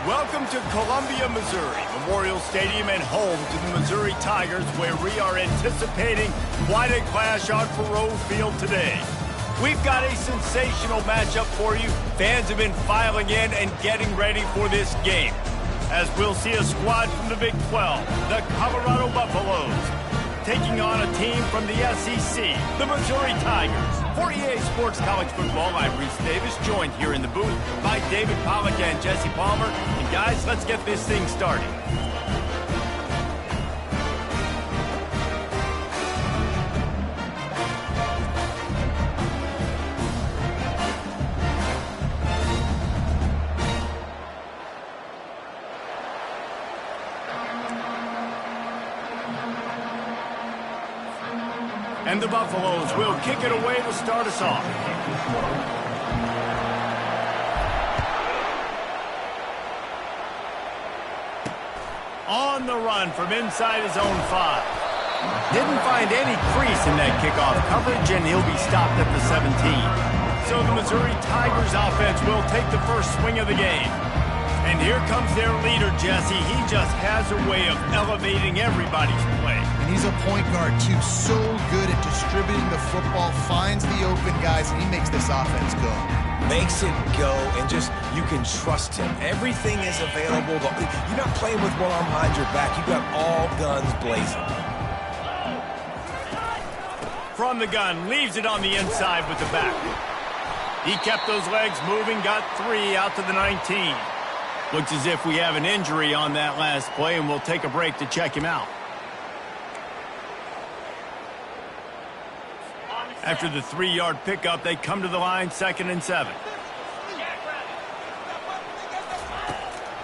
Welcome to Columbia, Missouri, Memorial Stadium and home to the Missouri Tigers, where we are anticipating quite a clash on Faroe Field today. We've got a sensational matchup for you. Fans have been filing in and getting ready for this game, as we'll see a squad from the Big 12, the Colorado Buffaloes, taking on a team from the SEC, the Missouri Tigers. For EA Sports College Football, I'm Reese Davis, joined here in the booth by David Pollack and Jesse Palmer. And guys, let's get this thing started. And the Buffaloes will kick it away to start us off. On the run from inside his own 5. Didn't find any crease in that kickoff coverage, and he'll be stopped at the 17. So the Missouri Tigers offense will take the first swing of the game. And here comes their leader, Jesse. He just has a way of elevating everybody's play. And he's a point guard, too. So good at distributing the football, finds the open guys, and he makes this offense go. Makes it go, and just, you can trust him. Everything is available. You're not playing with one arm behind your back. You got all guns blazing. From the gun, leaves it on the inside with the back. He kept those legs moving, got 3 out to the 19. Looks as if we have an injury on that last play, and we'll take a break to check him out. After the 3-yard pickup, they come to the line, 2nd and 7.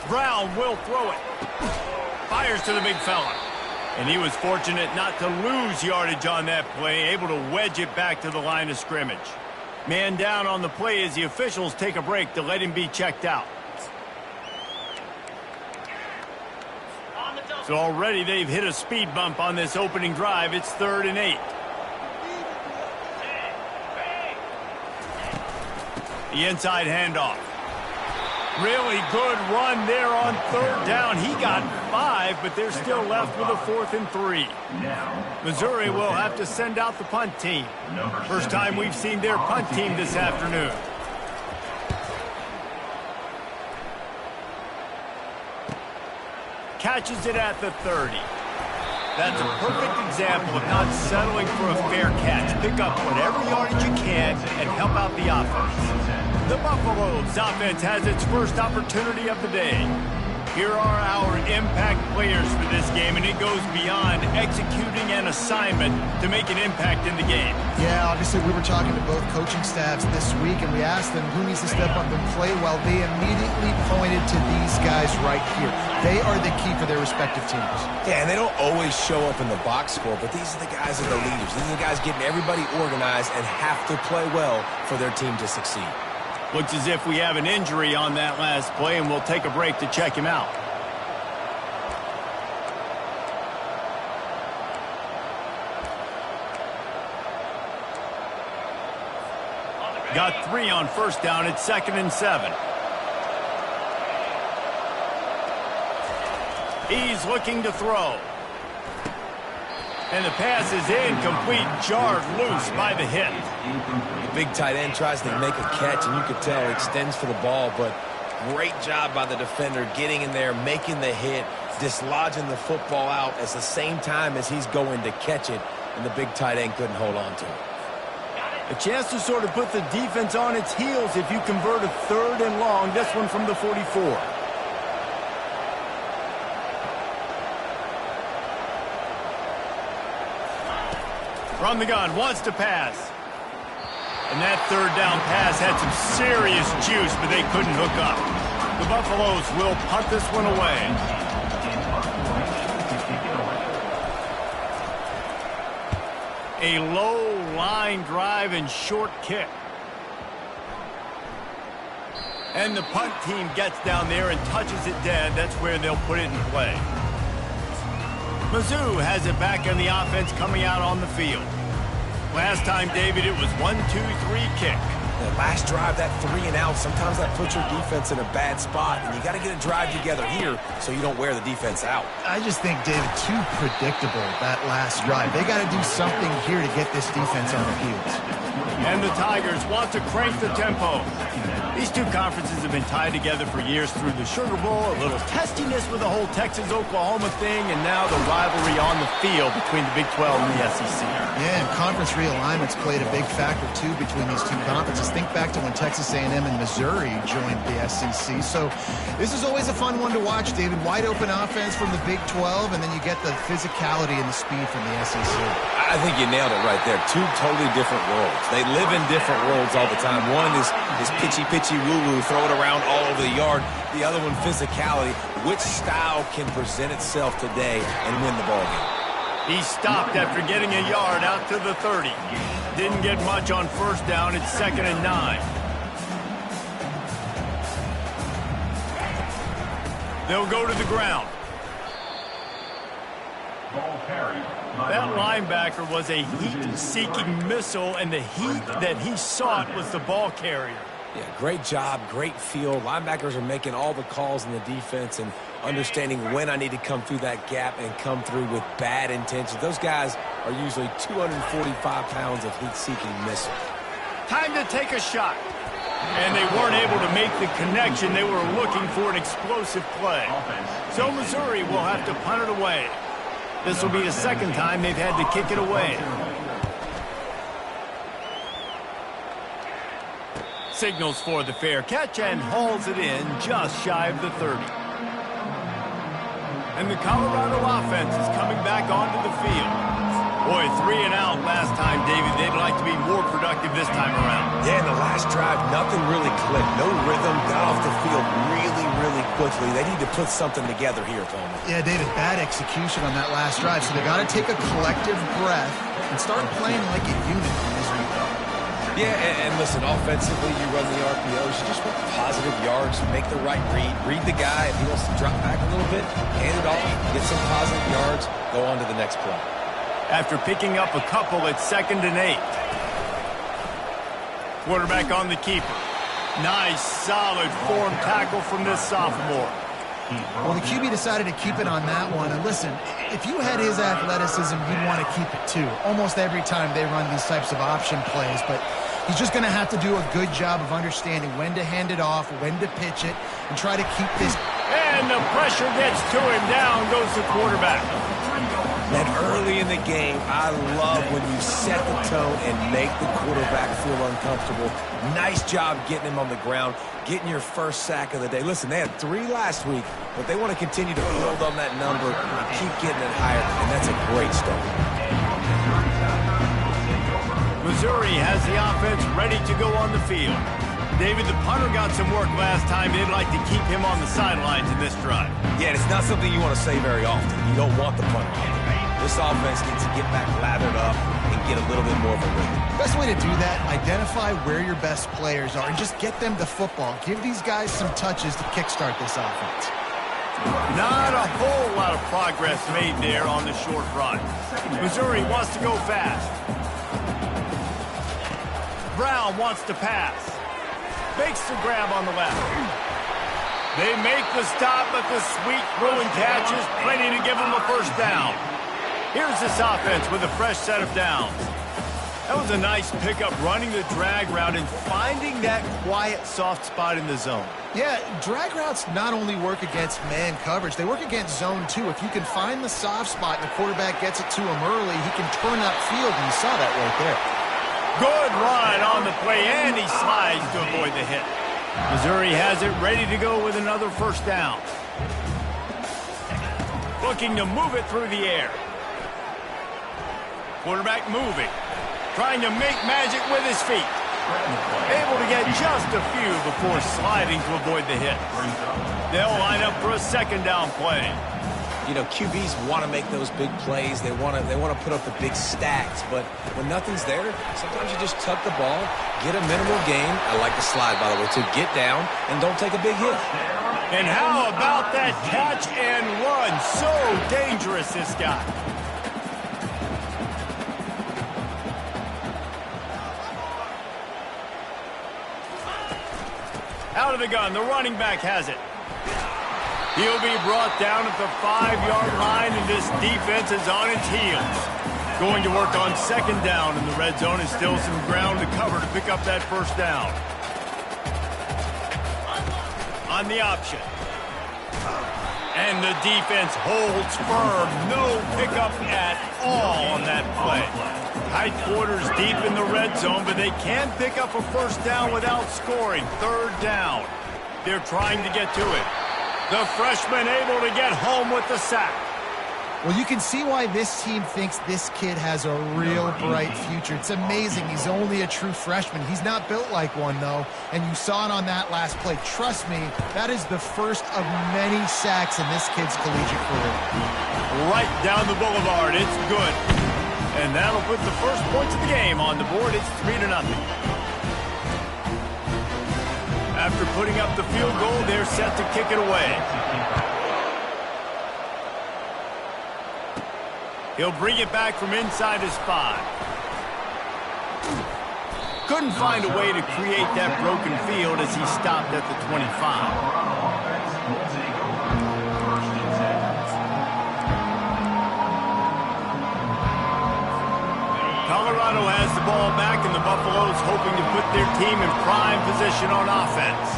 Brown will throw it. Fires to the big fella. And he was fortunate not to lose yardage on that play, able to wedge it back to the line of scrimmage. Man down on the play as the officials take a break to let him be checked out. So already they've hit a speed bump on this opening drive. It's 3rd and 8. The inside handoff. Really good run there on 3rd down. He got 5, but they're still left with a 4th and 3. Missouri will have to send out the punt team. First time we've seen their punt team this afternoon. Catches it at the 30. That's a perfect example of not settling for a fair catch. Pick up whatever yardage you can and help out the offense. The Buffaloes offense has its first opportunity of the day. Here are our impact players for this game, and it goes beyond executing an assignment to make an impact in the game. Yeah, obviously we were talking to both coaching staffs this week, and we asked them who needs to step up and play well. They immediately pointed to these guys right here. They are the key for their respective teams. Yeah, and they don't always show up in the box score, but these are the guys that are the leaders. These are the guys getting everybody organized and have to play well for their team to succeed. Looks as if we have an injury on that last play, and we'll take a break to check him out. Got 3 on 1st down. It's 2nd and 7. He's looking to throw. And the pass is incomplete, jarred loose by the hit. The big tight end tries to make a catch, and you could tell he extends for the ball, but great job by the defender getting in there, making the hit, dislodging the football out at the same time as he's going to catch it, and the big tight end couldn't hold on to it. A chance to sort of put the defense on its heels if you convert a 3rd and long, this one from the 44. From the gun, wants to pass. And that 3rd down pass had some serious juice, but they couldn't hook up. The Buffaloes will punt this one away. A low line drive and short kick. And the punt team gets down there and touches it dead. That's where they'll put it in play. Mizzou has it back on the offense coming out on the field. Last time, David, it was 1-2-3 kick. The last drive, that 3 and out, sometimes that puts your defense in a bad spot, and you got to get a drive together here so you don't wear the defense out. I just think, David, too predictable, that last drive. They got to do something here to get this defense on their heels. And the Tigers want to crank the tempo. These two conferences have been tied together for years through the Sugar Bowl, a little testiness with the whole Texas-Oklahoma thing, and now the rivalry on the field between the Big 12 and the SEC. Yeah, and conference realignments played a big factor, too, between these two conferences. Think back to when Texas A&M and Missouri joined the SEC. So this is always a fun one to watch, David. Wide open offense from the Big 12, and then you get the physicality and the speed from the SEC. I think you nailed it right there. Two totally different worlds. They live in different worlds all the time. One is pitchy woo-woo, throw it around all over the yard. The other one, physicality. Which style can present itself today and win the ball game? He stopped after getting a yard out to the 30. Didn't get much on first down. It's 2nd and 9. They'll go to the ground. That linebacker was a heat-seeking missile, and the heat that he sought was the ball carrier. Yeah, great job, great feel. Linebackers are making all the calls in the defense and understanding when I need to come through that gap and come through with bad intentions. Those guys are usually 245 pounds of heat-seeking missiles. Time to take a shot. And they weren't able to make the connection. They were looking for an explosive play. So Missouri will have to punt it away. This will be the second time they've had to kick it away. Signals for the fair catch and hauls it in just shy of the 30. And the Colorado offense is coming back onto the field. Boy, 3 and out last time, David. They'd like to be more productive this time around. Yeah, in the last drive, nothing really clicked. No rhythm, got off the field really quickly. They need to put something together here, Coleman. Yeah, David, bad execution on that last drive, so they got to take a collective breath and start playing like a unit on this weekend. Yeah, and listen, offensively, you run the RPOs. You just want positive yards, make the right read the guy. If he wants to drop back a little bit, hand it off, get some positive yards, go on to the next play. After picking up a couple, it's 2nd and 8. Quarterback on the keeper. Nice, solid form tackle from this sophomore. Well, the QB decided to keep it on that one. And listen, if you had his athleticism, you'd want to keep it too. Almost every time they run these types of option plays. But he's just going to have to do a good job of understanding when to hand it off, when to pitch it, and try to keep this. And the pressure gets to him. Down goes the quarterback. That early in the game, I love when you set the tone and make the quarterback feel uncomfortable. Nice job getting him on the ground, getting your first sack of the day. Listen, they had 3 last week, but they want to continue to build on that number and keep getting it higher, and that's a great start. Missouri has the offense ready to go on the field. David, the punter got some work last time. They'd like to keep him on the sidelines in this drive. Yeah, it's not something you want to say very often. You don't want the punter out there. This offense needs to get back lathered up and get a little bit more of a rhythm. Best way to do that, identify where your best players are and just get them the football. Give these guys some touches to kickstart this offense. Not a whole lot of progress made there on the short run. Missouri wants to go fast. Brown wants to pass. Makes the grab on the left. They make the stop, but the sweet throw and catch is plenty to give them a first down. Here's this offense with a fresh set of downs. That was a nice pickup, running the drag route and finding that quiet, soft spot in the zone. Yeah, drag routes not only work against man coverage, they work against zone too. If you can find the soft spot and the quarterback gets it to him early, he can turn upfield, and you saw that right there. Good run on the play, and he slides to avoid the hit. Missouri has it ready to go with another first down. Looking to move it through the air. Quarterback moving. Trying to make magic with his feet. Able to get just a few before sliding to avoid the hit. They'll line up for a second down play. You know, QBs want to make those big plays. They want to put up the big stacks. But when nothing's there, sometimes you just tuck the ball, get a minimal gain. I like the slide, by the way, to get down and don't take a big hit. And how about that catch and run? So dangerous, this guy. Out of the gun, the running back has it. He'll be brought down at the 5-yard line, and this defense is on its heels. Going to work on second down, and the red zone is still some ground to cover to pick up that first down. On the option. And the defense holds firm. No pickup at all on that play. Tight quarters deep in the red zone, but they can't pick up a first down without scoring. Third down. They're trying to get to it. The freshman able to get home with the sack. Well, you can see why this team thinks this kid has a real bright future. It's amazing. He's only a true freshman. He's not built like one, though, and you saw it on that last play. Trust me, that is the first of many sacks in this kid's collegiate career. Right down the boulevard. It's good. And that'll put the first points of the game on the board. It's 3-0. After putting up the field goal, they're set to kick it away. He'll bring it back from inside his 5. Couldn't find a way to create that broken field as he stopped at the 25. Colorado has the ball back, and the Buffaloes hoping to put their team in prime position on offense.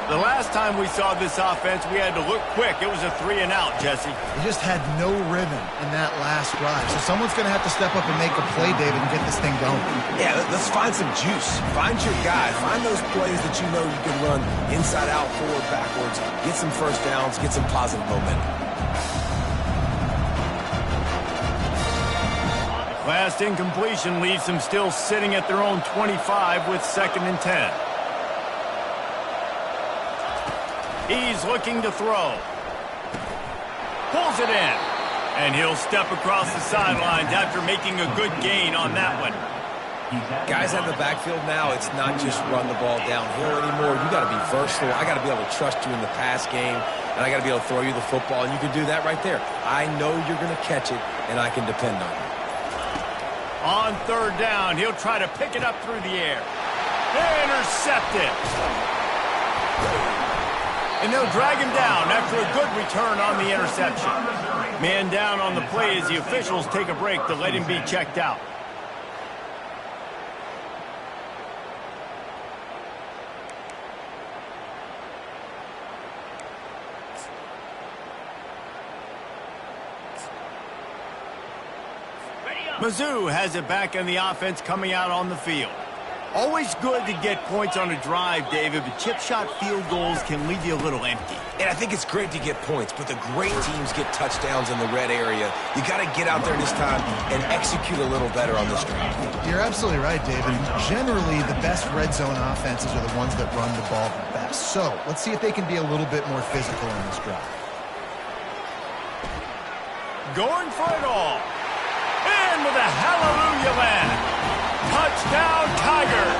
The last time we saw this offense, we had to look quick. It was a 3-and-out, Jesse. They just had no rhythm in that last drive. So someone's going to have to step up and make a play, David, and get this thing going. Yeah, let's find some juice. Find your guy. Find those plays that you know you can run inside out, forward, backwards. Get some first downs. Get some positive momentum. Last incompletion leaves them still sitting at their own 25 with 2nd and 10. He's looking to throw. Pulls it in. And he'll step across the sidelines after making a good gain on that one. Guys out of the backfield now, it's not just run the ball downhill anymore. You got to be versatile. I got to be able to trust you in the pass game, and I got to be able to throw you the football, and you can do that right there. I know you're going to catch it, and I can depend on you. On 3rd down, he'll try to pick it up through the air. Intercepted. And they'll drag him down after a good return on the interception. Man down on the play as the officials take a break to let him be checked out. Mizzou has it back in the offense coming out on the field. Always good to get points on a drive, David, but chip shot field goals can leave you a little empty. And I think it's great to get points, but the great teams get touchdowns in the red area. You got to get out there this time and execute a little better on this drive. You're absolutely right, David. Generally, the best red zone offenses are the ones that run the ball the best. So let's see if they can be a little bit more physical in this drive. Going for it all. In with a hallelujah land. Touchdown, Tigers!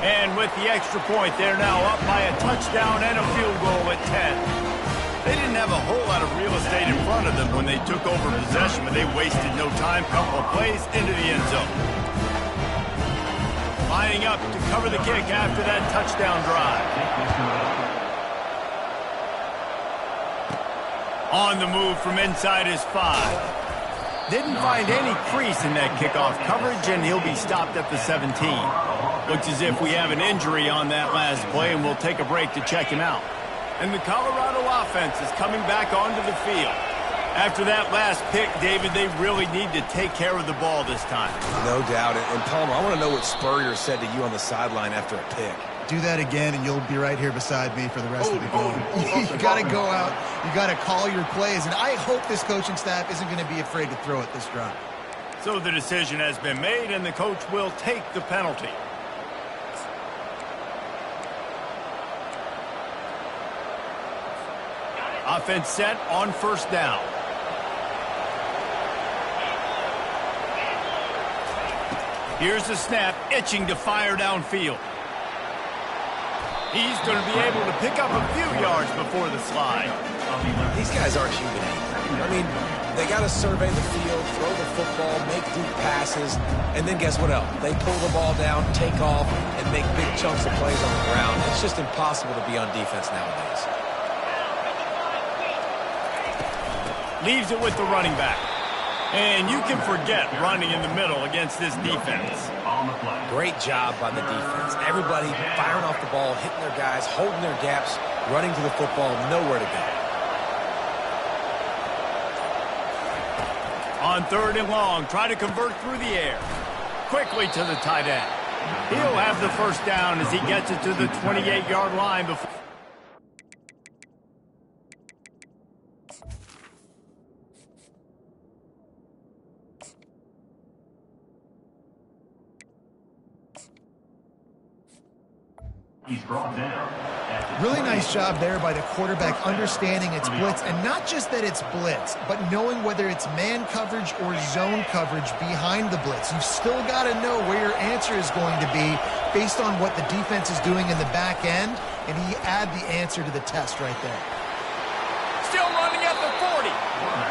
And with the extra point, they're now up by a touchdown and a field goal at 10. They didn't have a whole lot of real estate in front of them when they took over possession, but they wasted no time. Couple of plays into the end zone. Lining up to cover the kick after that touchdown drive. On the move from inside his 5. Didn't find any crease in that kickoff coverage, and he'll be stopped at the 17. Looks as if we have an injury on that last play, and we'll take a break to check him out. And the Colorado offense is coming back onto the field. After that last pick, David, they really need to take care of the ball this time. No doubt. And Palmer, I want to know what Spurrier said to you on the sideline after a pick. Do that again, and you'll be right here beside me for the rest of the game. You got to go out. You got to call your plays, and I hope this coaching staff isn't going to be afraid to throw it this drive. So the decision has been made, and the coach will take the penalty. Offense set on 1st down. Here's the snap, itching to fire downfield. He's going to be able to pick up a few yards before the slide. These guys aren't human. I mean, they got to survey the field, throw the football, make deep passes, and then guess what else? They pull the ball down, take off, and make big chunks of plays on the ground. It's just impossible to be on defense nowadays. Leaves it with the running back. And you can forget running in the middle against this defense. Great job by the defense. Everybody firing off the ball, hitting their guys, holding their gaps, running to the football, nowhere to go. On 3rd and long, try to convert through the air. Quickly to the tight end. He'll have the first down as he gets it to the 28-yard line before. He's brought down. Really nice job there by the quarterback understanding it's blitz, and not just that it's blitz, but knowing whether it's man coverage or zone coverage behind the blitz. You've still got to know where your answer is going to be based on what the defense is doing in the back end, and he add the answer to the test right there. Still running at the 40.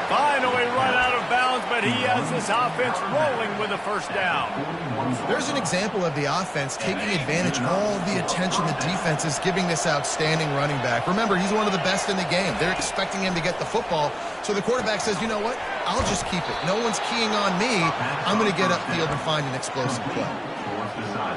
Finally run out of bounds, but he has this offense rolling with a first down. There's an example of the offense taking advantage of all the attention the defense is giving this outstanding running back. Remember, he's one of the best in the game. They're expecting him to get the football, so the quarterback says, you know what, I'll just keep it. No one's keying on me. I'm going to get upfield and find an explosive play.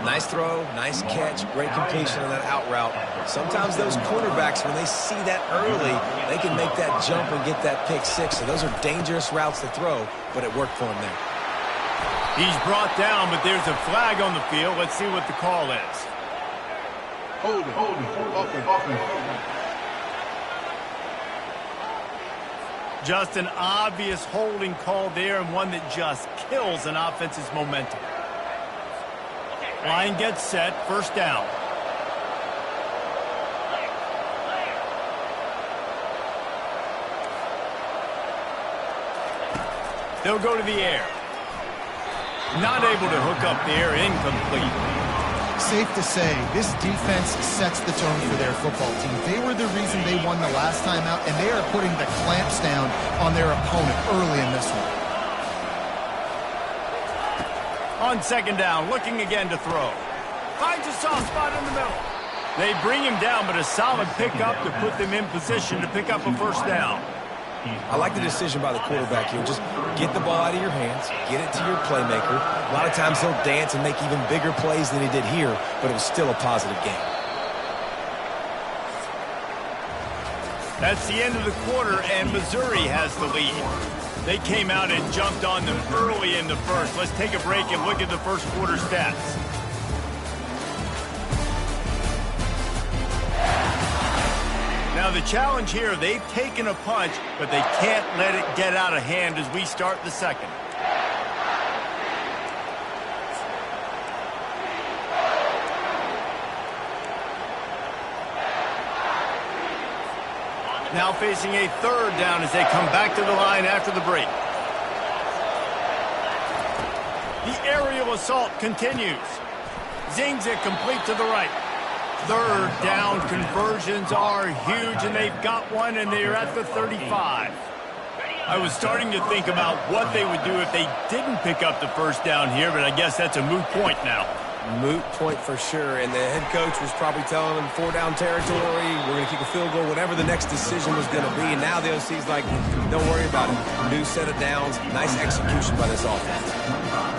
Nice throw, nice catch, great completion on that out route. Sometimes those quarterbacks, when they see that early, they can make that jump and get that pick six. So those are dangerous routes to throw, but it worked for him there. He's brought down, but there's a flag on the field. Let's see what the call is. Hold it. Just an obvious holding call there, and one that just kills an offense's momentum. Line gets set, first down. They'll go to the air. Not able to hook up there, incomplete. Safe to say, this defense sets the tone for their football team. They were the reason they won the last time out, and they are putting the clamps down on their opponent early in this one. On 2nd down, looking again to throw. Finds a soft spot in the middle. They bring him down, but a solid pickup to put them in position to pick up a first down. I like the decision by the quarterback here. Just get the ball out of your hands, get it to your playmaker. A lot of times he'll dance and make even bigger plays than he did here, but it was still a positive game. That's the end of the quarter, and Missouri has the lead. They came out and jumped on them early in the first. Let's take a break and look at the first quarter stats. Now the challenge here, they've taken a punch, but they can't let it get out of hand as we start the second. Now facing a 3rd down as they come back to the line after the break. The aerial assault continues. Zings it complete to the right. 3rd down conversions are huge, and they've got one, and they're at the 35. I was starting to think about what they would do if they didn't pick up the first down here, but I guess that's a moot point now. Moot point for sure, and the head coach was probably telling them 4-down territory, we're going to kick a field goal, whatever the next decision was going to be. And now the OC's like, don't worry about it. New set of downs, nice execution by this offense.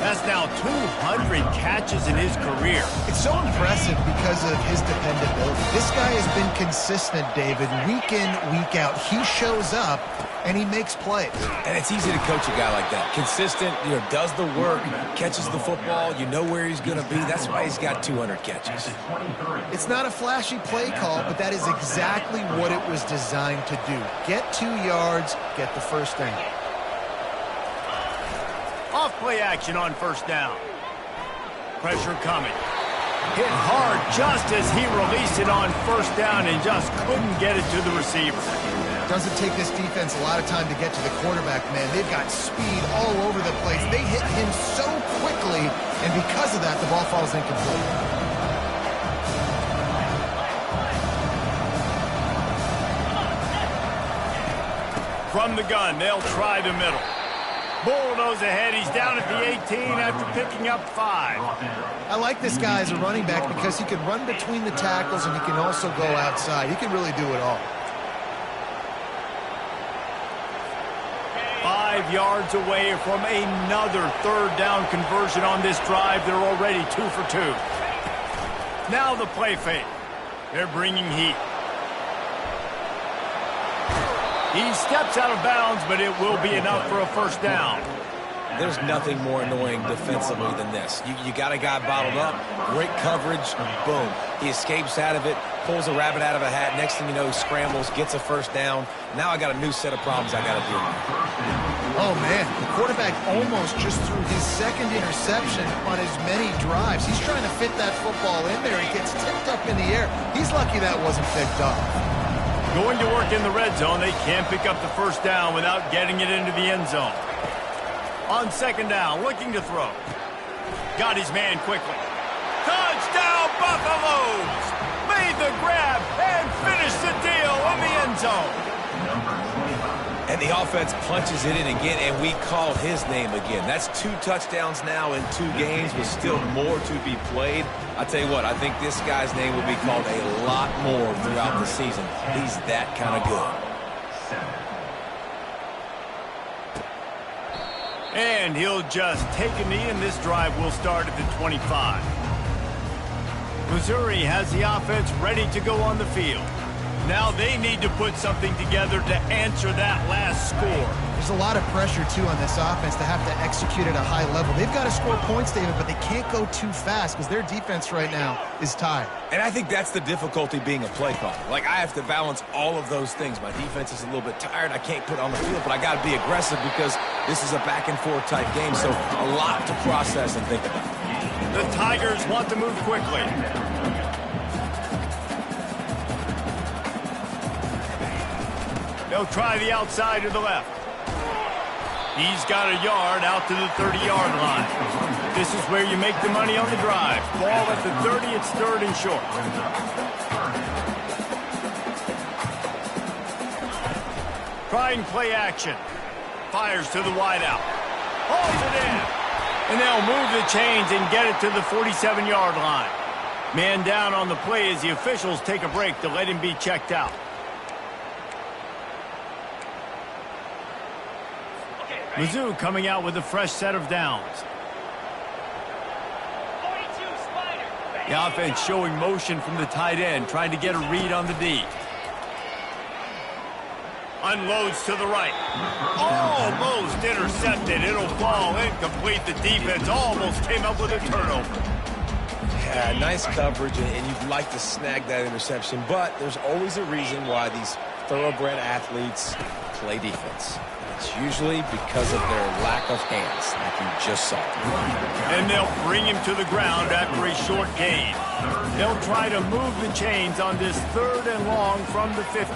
That's now 200 catches in his career. It's so impressive because of his dependability. This guy has been consistent, David, week in, week out. He shows up, and he makes plays. And it's easy to coach a guy like that. Consistent, does the work, catches the football, you know where he's going to be. That's why he's got 200 catches. It's not a flashy play call, but that is exactly what it was designed to do. Get 2 yards, get the first down. Off play action on first down. Pressure coming. Hit hard just as he released it on first down and just couldn't get it to the receiver. Doesn't take this defense a lot of time to get to the quarterback, man. They've got speed all over the place. They hit him so quickly, and because of that, the ball falls incomplete. From the gun, they'll try the middle. Bulldoze ahead. He's down at the 18 after picking up 5. I like this guy as a running back because he can run between the tackles and he can also go outside. He can really do it all. 5 yards away from another third down conversion on this drive. They're already 2 for 2. Now the play fake. They're bringing heat. He steps out of bounds, but it will be enough for a first down. There's nothing more annoying defensively than this. You got a guy bottled up, great coverage, boom. He escapes out of it, pulls a rabbit out of a hat. Next thing you know, he scrambles, gets a first down. Now I got a new set of problems I got to deal with. Oh, man. The quarterback almost just threw his second interception on as many drives. He's trying to fit that football in there. He gets tipped up in the air. He's lucky that wasn't picked up. Going to work in the red zone, they can't pick up the first down without getting it into the end zone. On second down, looking to throw. Got his man quickly. Touchdown, Buffaloes! Made the grab and finished the deal in the end zone. And the offense punches it in again, and we call his name again. That's 2 touchdowns now in 2 games with still more to be played. I tell you what, I think this guy's name will be called a lot more throughout the season. He's that kind of good. And he'll just take a knee, and this drive will start at the 25. Missouri has the offense ready to go on the field. Now they need to put something together to answer that last score. There's a lot of pressure, too, on this offense to have to execute at a high level. They've got to score points, David, but they can't go too fast because their defense right now is tired. And I think that's the difficulty being a play caller. Like, I have to balance all of those things. My defense is a little bit tired. I can't put it on the field, but I got to be aggressive because this is a back-and-forth type game, so a lot to process and think about. The Tigers want to move quickly. They'll try the outside to the left. He's got a yard out to the 30-yard line. This is where you make the money on the drive. Ball at the 30, it's 3rd and short. Trying play action. Fires to the wideout. Hauls it in. And they'll move the chains and get it to the 47-yard line. Man down on the play as the officials take a break to let him be checked out. Mizzou coming out with a fresh set of downs. The offense showing motion from the tight end, trying to get a read on the D. Unloads to the right. Almost intercepted. It'll fall incomplete. The defense almost came up with a turnover. Yeah, nice coverage, and you'd like to snag that interception, but there's always a reason why these thoroughbred athletes play defense. It's usually because of their lack of hands, like you just saw. And they'll bring him to the ground after a short gain. They'll try to move the chains on this 3rd and long from the 50.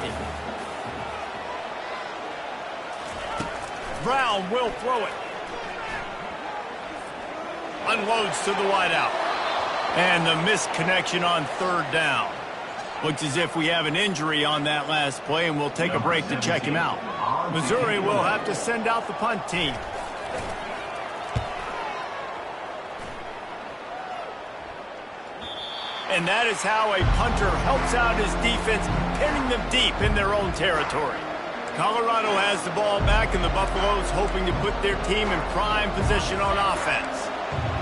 Brown will throw it. Unloads to the wideout. And the misconnection on 3rd down. Looks as if we have an injury on that last play, and we'll take a break to check him out. Missouri will have to send out the punt team. And that is how a punter helps out his defense, pinning them deep in their own territory. Colorado has the ball back, and the Buffaloes hoping to put their team in prime position on offense.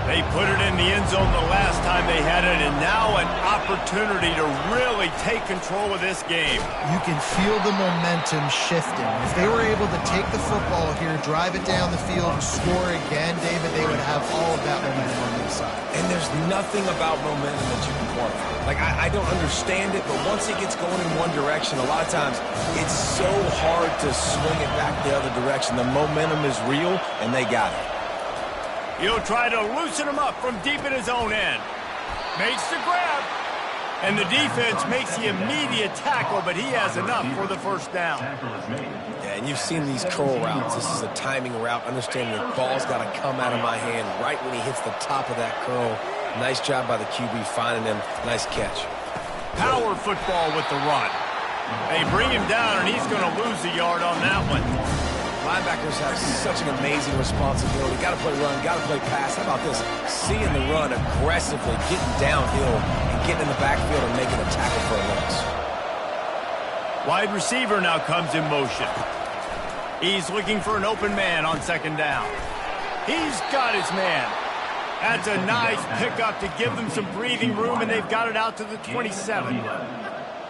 They put it in the end zone the last time they had it, and now an opportunity to really take control of this game. You can feel the momentum shifting. If they were able to take the football here, drive it down the field, and score again, David, they would have all of that momentum on their side. And there's nothing about momentum that you can quantify. Like, I don't understand it, but once it gets going in one direction, a lot of times it's so hard to swing it back the other direction. The momentum is real, and they got it. He'll try to loosen him up from deep in his own end. Makes the grab. And the defense makes the immediate tackle, but he has enough for the first down. Yeah, and you've seen these curl routes. This is a timing route. Understanding the ball's got to come out of my hand right when he hits the top of that curl. Nice job by the QB finding him. Nice catch. Power football with the run. They bring him down, and he's going to lose a yard on that one. Linebackers have such an amazing responsibility. Got to play run, got to play pass. How about this? Seeing the run aggressively, getting downhill, and getting in the backfield and making a tackle for a loss. Wide receiver now comes in motion. He's looking for an open man on second down. He's got his man. That's a nice pickup to give them some breathing room, and they've got it out to the 27.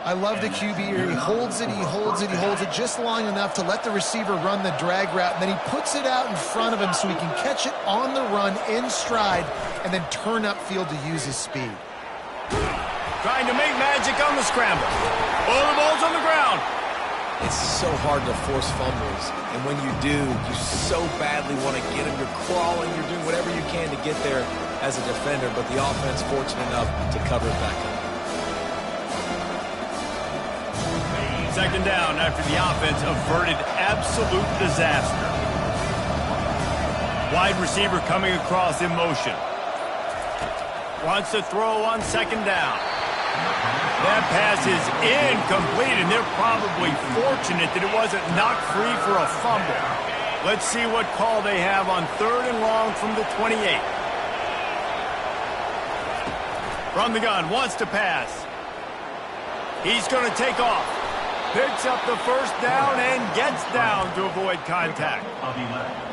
I love the QB here. He holds it, he holds it, he holds it just long enough to let the receiver run the drag route, and then he puts it out in front of him so he can catch it on the run in stride and then turn upfield to use his speed. Trying to make magic on the scramble. Oh, the ball's on the ground. It's so hard to force fumbles, and when you do, you so badly want to get them. You're crawling, you're doing whatever you can to get there as a defender, but the offense fortunate enough to cover it back up. Second down after the offense averted absolute disaster. Wide receiver coming across in motion. Wants to throw on second down. That pass is incomplete, and they're probably fortunate that it wasn't knocked free for a fumble. Let's see what call they have on third and long from the 28. From the gun, wants to pass. He's going to take off. Picks up the first down and gets down to avoid contact.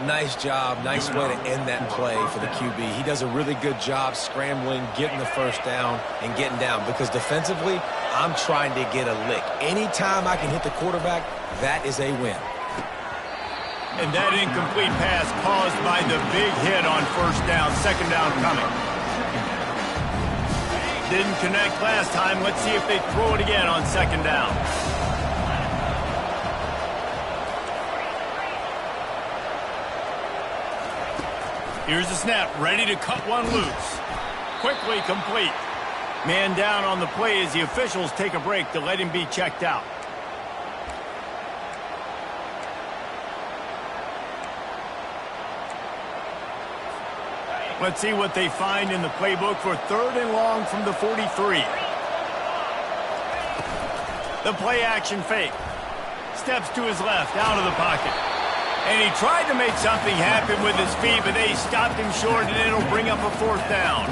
Nice job. Nice way to end that play for the QB. He does a really good job scrambling, getting the first down, and getting down. Because defensively, I'm trying to get a lick. Anytime I can hit the quarterback, that is a win. And that incomplete pass caused by the big hit on first down. Second down coming. Didn't connect last time. Let's see if they throw it again on second down. Here's the snap, ready to cut one loose. Quickly complete. Man down on the play as the officials take a break to let him be checked out. Let's see what they find in the playbook for third and long from the 43. The play action fake. Steps to his left, out of the pocket. And he tried to make something happen with his feet, but they stopped him short, and it'll bring up a fourth down.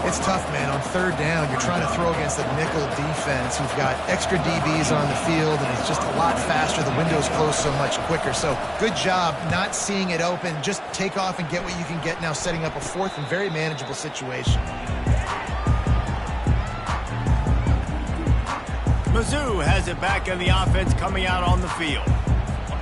It's tough, man. On third down, you're trying to throw against the nickel defense who've got extra DBs on the field, and it's just a lot faster. The window's closed so much quicker. So good job not seeing it open. Just take off and get what you can get now, setting up a fourth and very manageable situation. Mizzou has it back in the offense coming out on the field.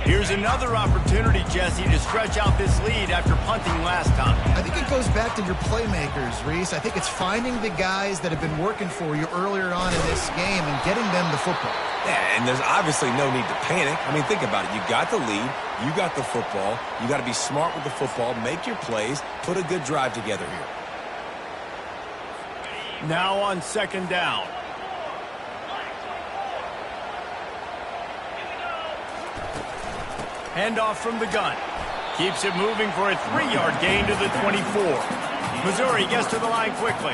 Here's another opportunity, Jesse, to stretch out this lead after punting last time. I think it goes back to your playmakers, Reese. I think it's finding the guys that have been working for you earlier on in this game and getting them the football. Yeah, and there's obviously no need to panic. I mean, think about it. You got the lead. You got the football. You got to be smart with the football, make your plays, put a good drive together here. Now on second down. Handoff from the gun. Keeps it moving for a 3-yard gain to the 24. Missouri gets to the line quickly.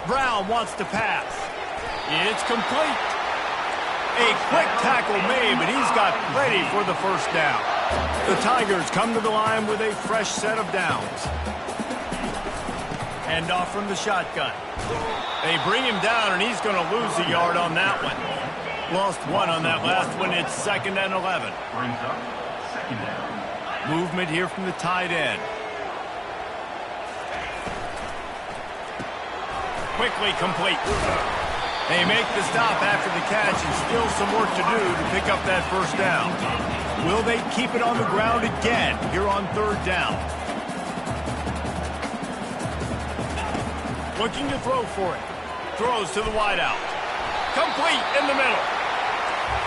Brown wants to pass. It's complete. A quick tackle made, but he's got plenty for the first down. The Tigers come to the line with a fresh set of downs. Hand off from the shotgun. They bring him down, and he's going to lose a yard on that one. Lost one on that last one. It's 2nd and 11. Brings up second down. Movement here from the tight end. Quickly complete. They make the stop after the catch, and still some work to do to pick up that first down. Will they keep it on the ground again here on third down? Looking to throw for it. Throws to the wideout. Complete in the middle.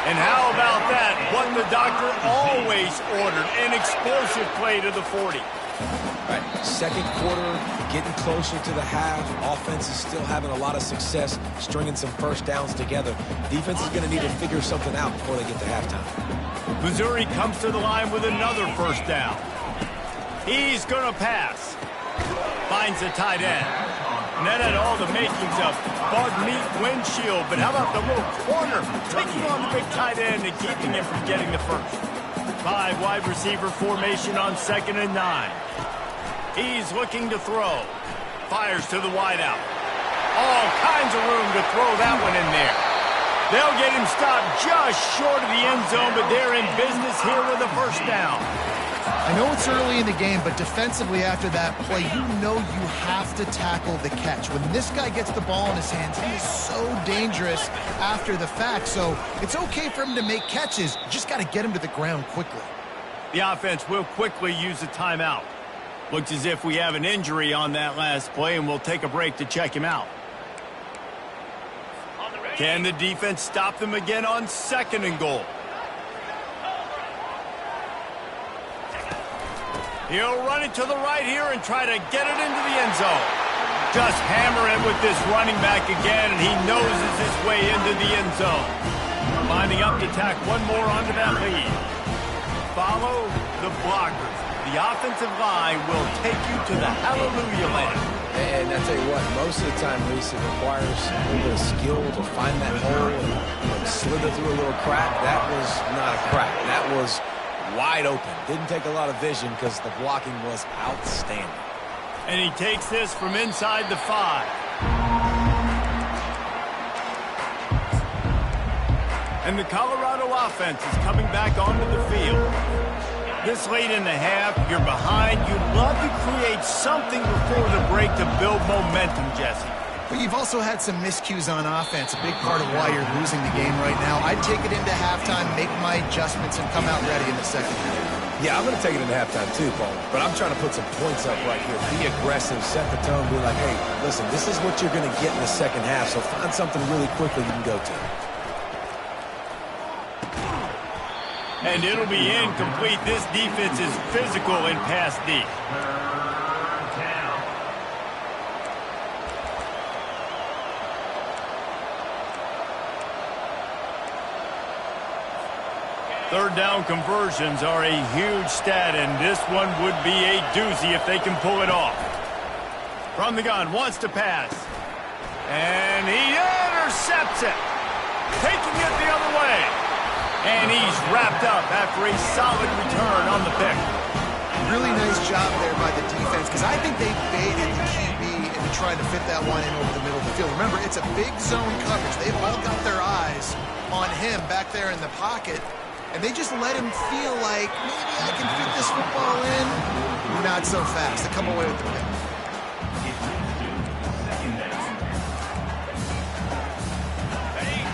And how about that? What the doctor always ordered. An explosive play to the 40. All right, second quarter, getting closer to the half. Offense is still having a lot of success stringing some first downs together. Defense is going to need to figure something out before they get to halftime. Missouri comes to the line with another first down. He's going to pass. Finds the tight end. And that had all the makings of bug meat windshield. But how about the little corner taking on the big tight end and keeping him from getting the first? 5 wide receiver formation on 2nd and 9. He's looking to throw. Fires to the wideout. All kinds of room to throw that one in there. They'll get him stopped just short of the end zone, but they're in business here with a first down. I know it's early in the game, but defensively after that play, you know you have to tackle the catch. When this guy gets the ball in his hands, he is so dangerous after the fact. So it's okay for him to make catches. You just got to get him to the ground quickly. The offense will quickly use a timeout. Looks as if we have an injury on that last play, and we'll take a break to check him out. Can the defense stop them again on 2nd and goal? He'll run it to the right here and try to get it into the end zone. Just hammer it with this running back again, and he noses his way into the end zone. Lining up to tack one more onto that lead. Follow the blockers. The offensive line will take you to the hallelujah land. And I tell you what, most of the time, Reese, it requires a little bit of skill to find that hole and slither through a little crack. That was not a crack. That was wide open. Didn't take a lot of vision because the blocking was outstanding. And he takes this from inside the 5. And the Colorado offense is coming back onto the field. This late in the half, you're behind. You'd love to create something before the break to build momentum, Jesse. But you've also had some miscues on offense, a big part of why you're losing the game right now. I'd take it into halftime, make my adjustments, and come out ready in the second half. Yeah, I'm going to take it into halftime too, Paul. But I'm trying to put some points up right here. Be aggressive, set the tone, be like, hey, listen, this is what you're going to get in the second half, so find something really quickly you can go to. And it'll be incomplete. This defense is physical and pass deep. Third down conversions are a huge stat, and this one would be a doozy if they can pull it off. From the gun, wants to pass. And he intercepts it. Taking it the other way. And he's wrapped up after a solid return on the pick. Really nice job there by the defense, because I think they baited the QB into trying to fit that one in over the middle of the field. Remember, it's a big zone coverage. They've all got their eyes on him back there in the pocket, and they just let him feel like, maybe I can fit this football in. Not so fast. They come away with the pick.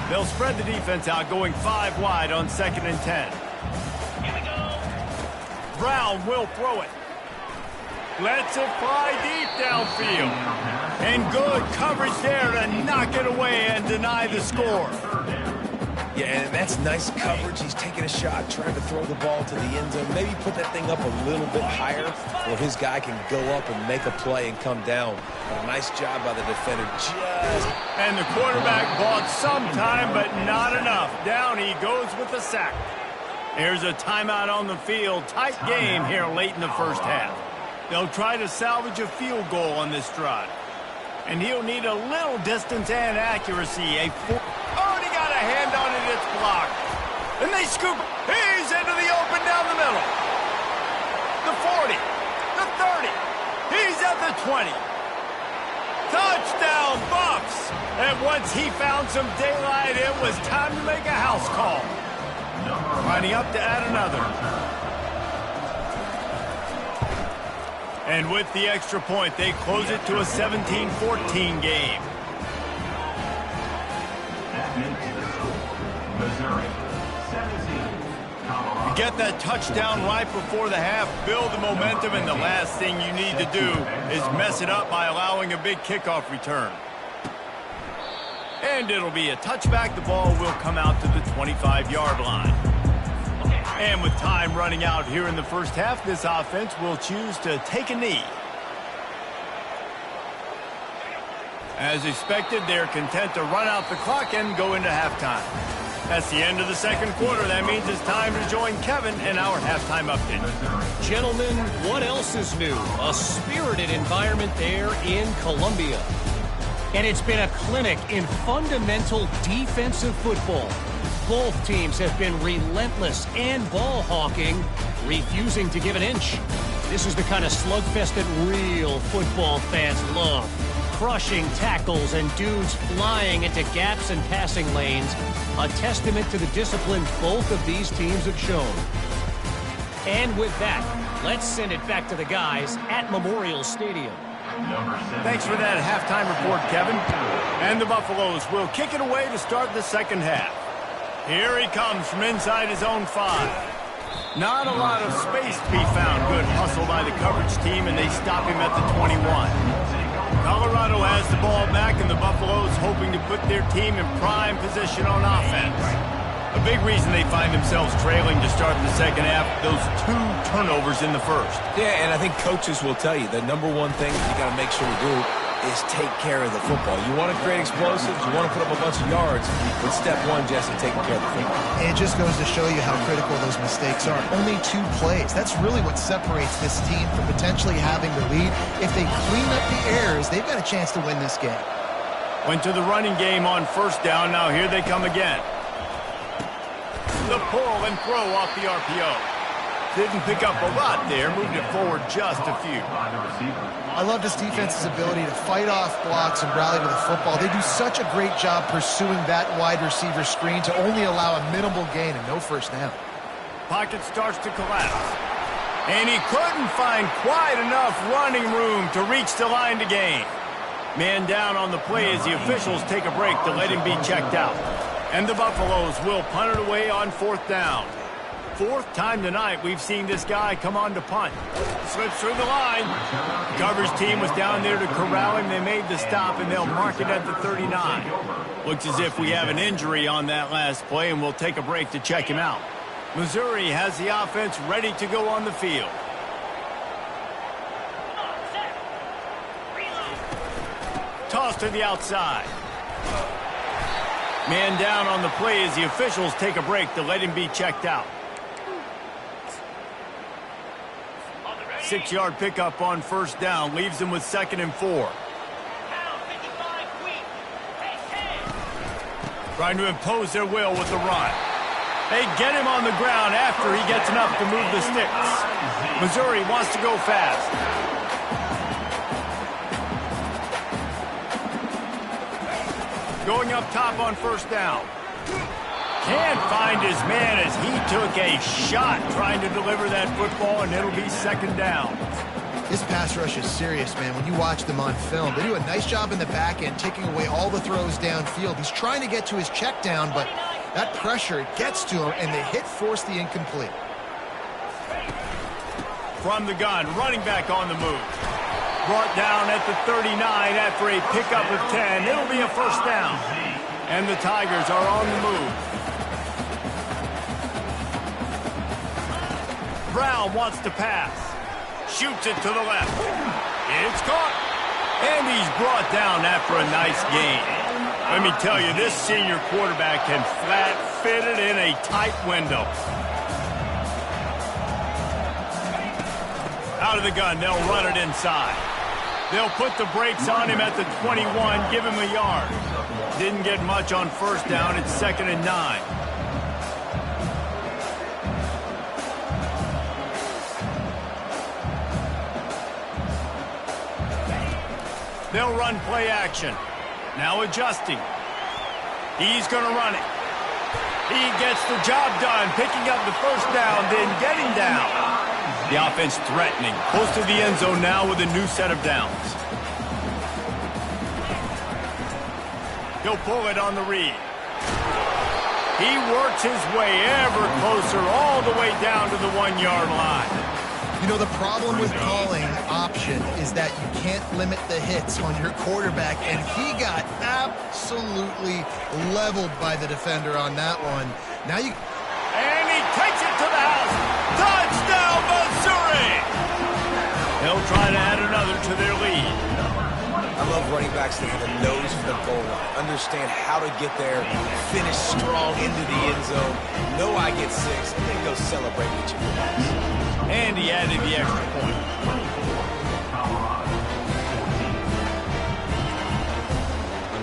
They'll spread the defense out, going 5 wide on 2nd and 10. Here we go. Brown will throw it. Lets it fly deep downfield. And good coverage there to knock it away and deny the score. Yeah, and that's nice coverage. He's taking a shot, trying to throw the ball to the end zone. Maybe put that thing up a little bit higher where his guy can go up and make a play and come down. But a nice job by the defender. And the quarterback bought some time, but not enough. Down he goes with the sack. There's a timeout on the field. Tight game here late in the first half. They'll try to salvage a field goal on this drive. And he'll need a little distance and accuracy. Oh, and he got a hand on it. It's blocked. And they scoop. He's into the open down the middle. The 40. The 30. He's at the 20. Touchdown, Buffs! And once he found some daylight, it was time to make a house call. Lining up to add another. And with the extra point, they close it to a 17-14 game. Missouri, 17. You get that touchdown right before the half, build the momentum, and the last thing you need to do is mess it up by allowing a big kickoff return. And it'll be a touchback. The ball will come out to the 25-yard line. And with time running out here in the first half, this offense will choose to take a knee. As expected, they're content to run out the clock and go into halftime. That's the end of the second quarter. That means it's time to join Kevin in our halftime update. Gentlemen, what else is new? A spirited environment there in Columbia. And it's been a clinic in fundamental defensive football. Both teams have been relentless and ball hawking, refusing to give an inch. This is the kind of slugfest that real football fans love. Crushing tackles and dudes flying into gaps and passing lanes. A testament to the discipline both of these teams have shown. And with that, let's send it back to the guys at Memorial Stadium. Thanks for that halftime report, Kevin. And the Buffaloes will kick it away to start the second half. Here he comes from inside his own 5. Not a lot of space to be found. Good hustle by the coverage team, and they stop him at the 21. Colorado has the ball back, and the Buffaloes hoping to put their team in prime position on offense. A big reason they find themselves trailing to start the second half, those 2 turnovers in the first. Yeah, and I think coaches will tell you the number one thing you got to make sure to do is take care of the football. You want to create explosives, you want to put up a bunch of yards, but step one, Jesse, taking care of the football. And it just goes to show you how critical those mistakes are. Only 2 plays. That's really what separates this team from potentially having the lead. If they clean up the errors, they've got a chance to win this game. Went to the running game on first down. Now here they come again. The pull and throw off the RPO. Didn't pick up a lot there. Moved it forward just a few. I love this defense's ability to fight off blocks and rally to the football. They do such a great job pursuing that wide receiver screen to only allow a minimal gain and no first down. Pocket starts to collapse. And he couldn't find quite enough running room to reach the line to gain. Man down on the play as the officials take a break to let him be checked out. And the Buffaloes will punt it away on fourth down. 4th time tonight we've seen this guy come on to punt. Slips through the line. The coverage team was down there to corral him. They made the stop, and they'll mark it at the 39. Looks as if we have an injury on that last play, and we'll take a break to check him out. Missouri has the offense ready to go on the field. Toss to the outside. Man down on the play as the officials take a break to let him be checked out. 6-yard pickup on first down leaves them with 2nd and 4. Trying to impose their will with the run. They get him on the ground after he gets enough to move the sticks. Missouri wants to go fast. Going up top on first down. Can't find his man as he took a shot trying to deliver that football, and it'll be 2nd down. This pass rush is serious, man. When you watch them on film, they do a nice job in the back end, taking away all the throws downfield. He's trying to get to his check down, but that pressure gets to him, and the hit forced the incomplete. From the gun, running back on the move. Brought down at the 39 after a pickup of 10. It'll be a first down. And the Tigers are on the move. Brown wants to pass. Shoots it to the left. It's caught. And he's brought down after a nice gain. Let me tell you, this senior quarterback can flat fit it in a tight window. Out of the gun, they'll run it inside. They'll put the brakes on him at the 21, give him a yard. Didn't get much on first down. It's 2nd and 9. They'll run play action. Now adjusting. He's going to run it. He gets the job done, picking up the first down, then getting down. The offense threatening. Close to the end zone now with a new set of downs. He'll pull it on the read. He works his way ever closer all the way down to the 1-yard line. You know, the problem with calling option is that you can't limit the hits on your quarterback, and he got absolutely leveled by the defender on that one. Now you... And he takes it to the house. Touchdown, Missouri! They'll try to add another to their lead. I love running backs that have a nose for the goal line, understand how to get there, finish strong into the end zone, know I get 6, and then go celebrate with your friends. And he added the extra point.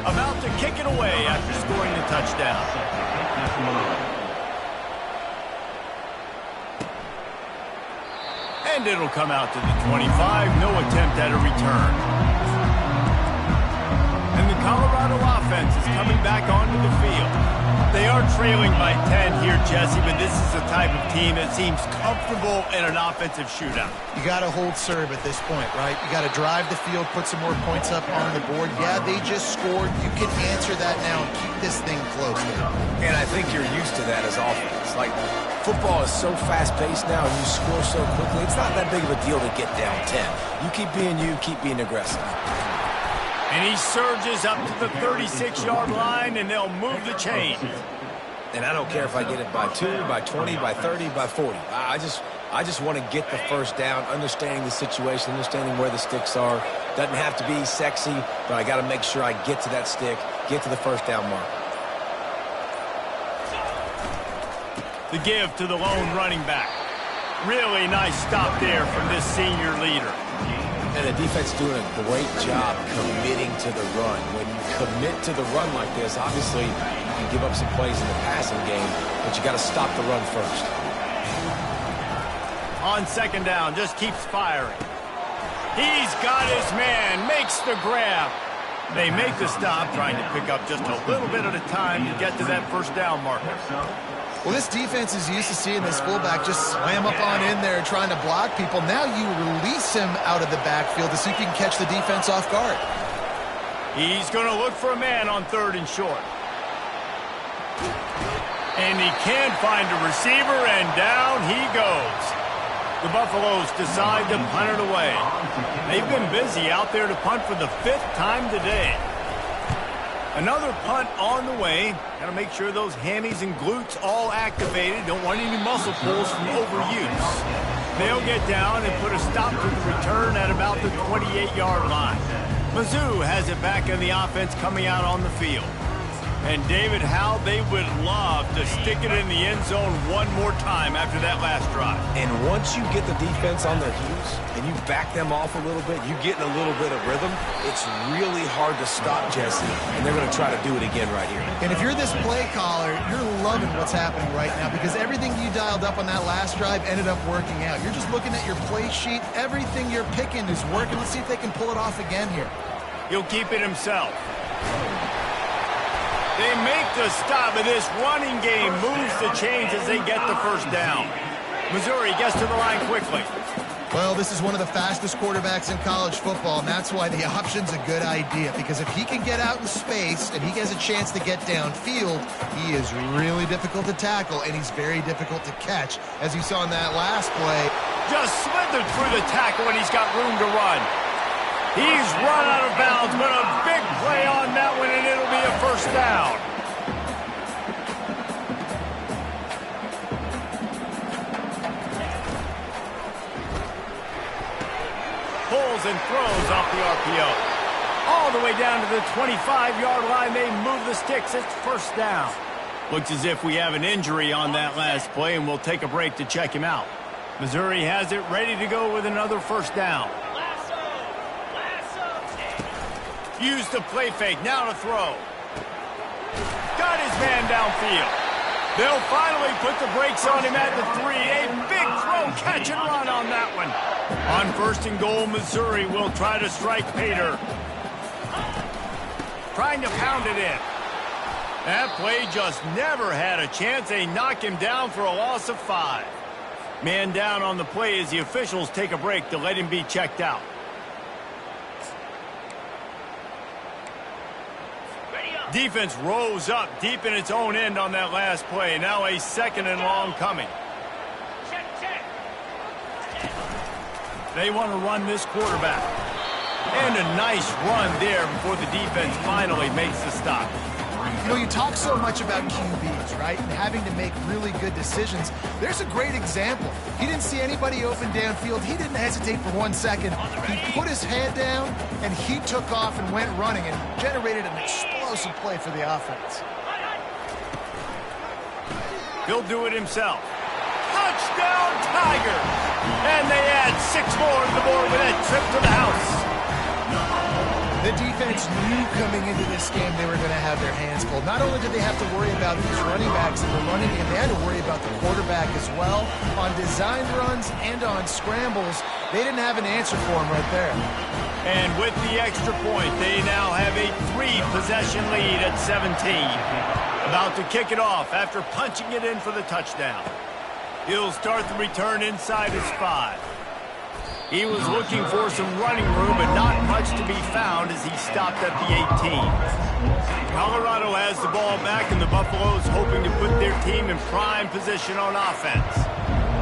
About to kick it away after scoring the touchdown. And it'll come out to the 25. No attempt at a return. And the Colorado offense is coming back onto the field. They are trailing by 10 here, Jesse, but this is the type of team that seems comfortable in an offensive shootout. You got to hold serve at this point, right? You got to drive the field, put some more points up on the board. Yeah, they just scored. You can answer that now and keep this thing close. And I think you're used to that as offense. Like, football is so fast-paced now and you score so quickly, it's not that big of a deal to get down 10. You keep being aggressive. And he surges up to the 36-yard line, and they'll move the chain. And I don't care if I get it by 2, by 20, by 30, by 40. I just want to get the first down, understanding the situation, understanding where the sticks are. Doesn't have to be sexy, but I got to make sure I get to that stick, get to the first down mark. The give to the lone running back. Really nice stop there from this senior leader. And the defense doing a great job committing to the run. When you commit to the run like this, obviously you can give up some plays in the passing game, but you got to stop the run first. On second down, just keeps firing. He's got his man, makes the grab. They make the stop, trying to pick up just a little bit at a time to get to that first down marker. Well, this defense is used to seeing this fullback just slam up on in there trying to block people. Now you release him out of the backfield to see if you can catch the defense off guard. He's going to look for a man on 3rd and short. And he can find a receiver, and down he goes. The Buffaloes decide to punt it away. They've been busy out there to punt for the 5th time today. Another punt on the way. Got to make sure those hammies and glutes all activated. Don't want any muscle pulls from overuse. They'll get down and put a stop to the return at about the 28-yard line. Mizzou has it back in the offense coming out on the field. And David, how they would love to stick it in the end zone one more time after that last drive. And once you get the defense on their heels and you back them off a little bit, you get in a little bit of rhythm, it's really hard to stop Jesse, and they're going to try to do it again right here. And if you're this play caller, you're loving what's happening right now because everything you dialed up on that last drive ended up working out. You're just looking at your play sheet. Everything you're picking is working. Let's see if they can pull it off again here. He'll keep it himself. They make the stop, and this running game moves the chains as they get the first down. Missouri gets to the line quickly. Well, this is one of the fastest quarterbacks in college football, and that's why the option's a good idea, because if he can get out in space and he has a chance to get downfield, he is really difficult to tackle, and he's very difficult to catch, as you saw in that last play. Just slithered through the tackle, and he's got room to run. He's run out of bounds, but a big play on that one, and it'll be a first down. Pulls and throws off the RPO. All the way down to the 25-yard line. They move the sticks. It's first down. Looks as if we have an injury on that last play, and we'll take a break to check him out. Missouri has it ready to go with another first down. Use the play fake, now to throw. Got his man downfield. They'll finally put the brakes on him at the 3. A big throw, catch and run on that one. On 1st and goal, Missouri will try to strike Pater. Trying to pound it in. That play just never had a chance. They knock him down for a loss of 5. Man down on the play as the officials take a break to let him be checked out. Defense rose up deep in its own end on that last play. Now a 2nd and long coming. They want to run this quarterback. And a nice run there before the defense finally makes the stop. You know, you talk so much about QBs, right, and having to make really good decisions. There's a great example. He didn't see anybody open downfield. He didn't hesitate for 1 second. He put his head down, and he took off and went running and generated an explosive play for the offense. He'll do it himself. Touchdown, Tiger! And they add 6 more to the board with that trip to the house. The defense knew coming into this game they were going to have their hands full. Not only did they have to worry about these running backs in the running game, they had to worry about the quarterback as well. On design runs and on scrambles, they didn't have an answer for him right there. And with the extra point, they now have a 3-possession lead at 17. About to kick it off after punching it in for the touchdown. He'll start the return inside his 5. He was looking for some running room, but not much to be found as he stopped at the 18. Colorado has the ball back, and the Buffaloes hoping to put their team in prime position on offense.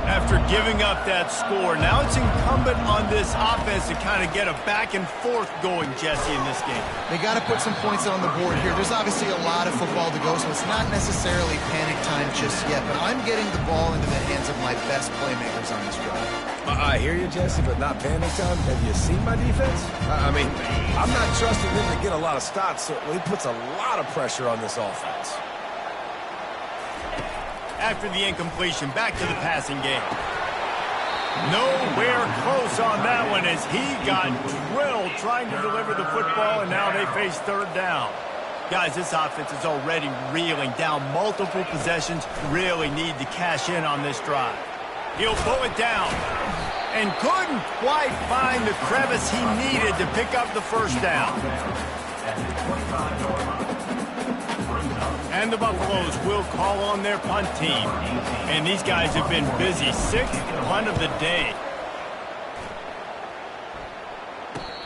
After giving up that score, now it's incumbent on this offense to kind of get a back and forth going, Jesse, in this game. They got to put some points on the board here. There's obviously a lot of football to go, so it's not necessarily panic time just yet, but I'm getting the ball into the hands of my best playmakers on this drive. I hear you, Jesse, but not panic time. Have you seen my defense? I mean, I'm not trusting them to get a lot of stops, so he puts a lot of pressure on this offense. After the incompletion, back to the passing game. Nowhere close on that one as he got drilled trying to deliver the football, and now they face 3rd down. Guys, this offense is already reeling down multiple possessions. Really need to cash in on this drive. He'll pull it down and couldn't quite find the crevice he needed to pick up the 1st down. And the Buffaloes will call on their punt team. And these guys have been busy. 6th punt of the day.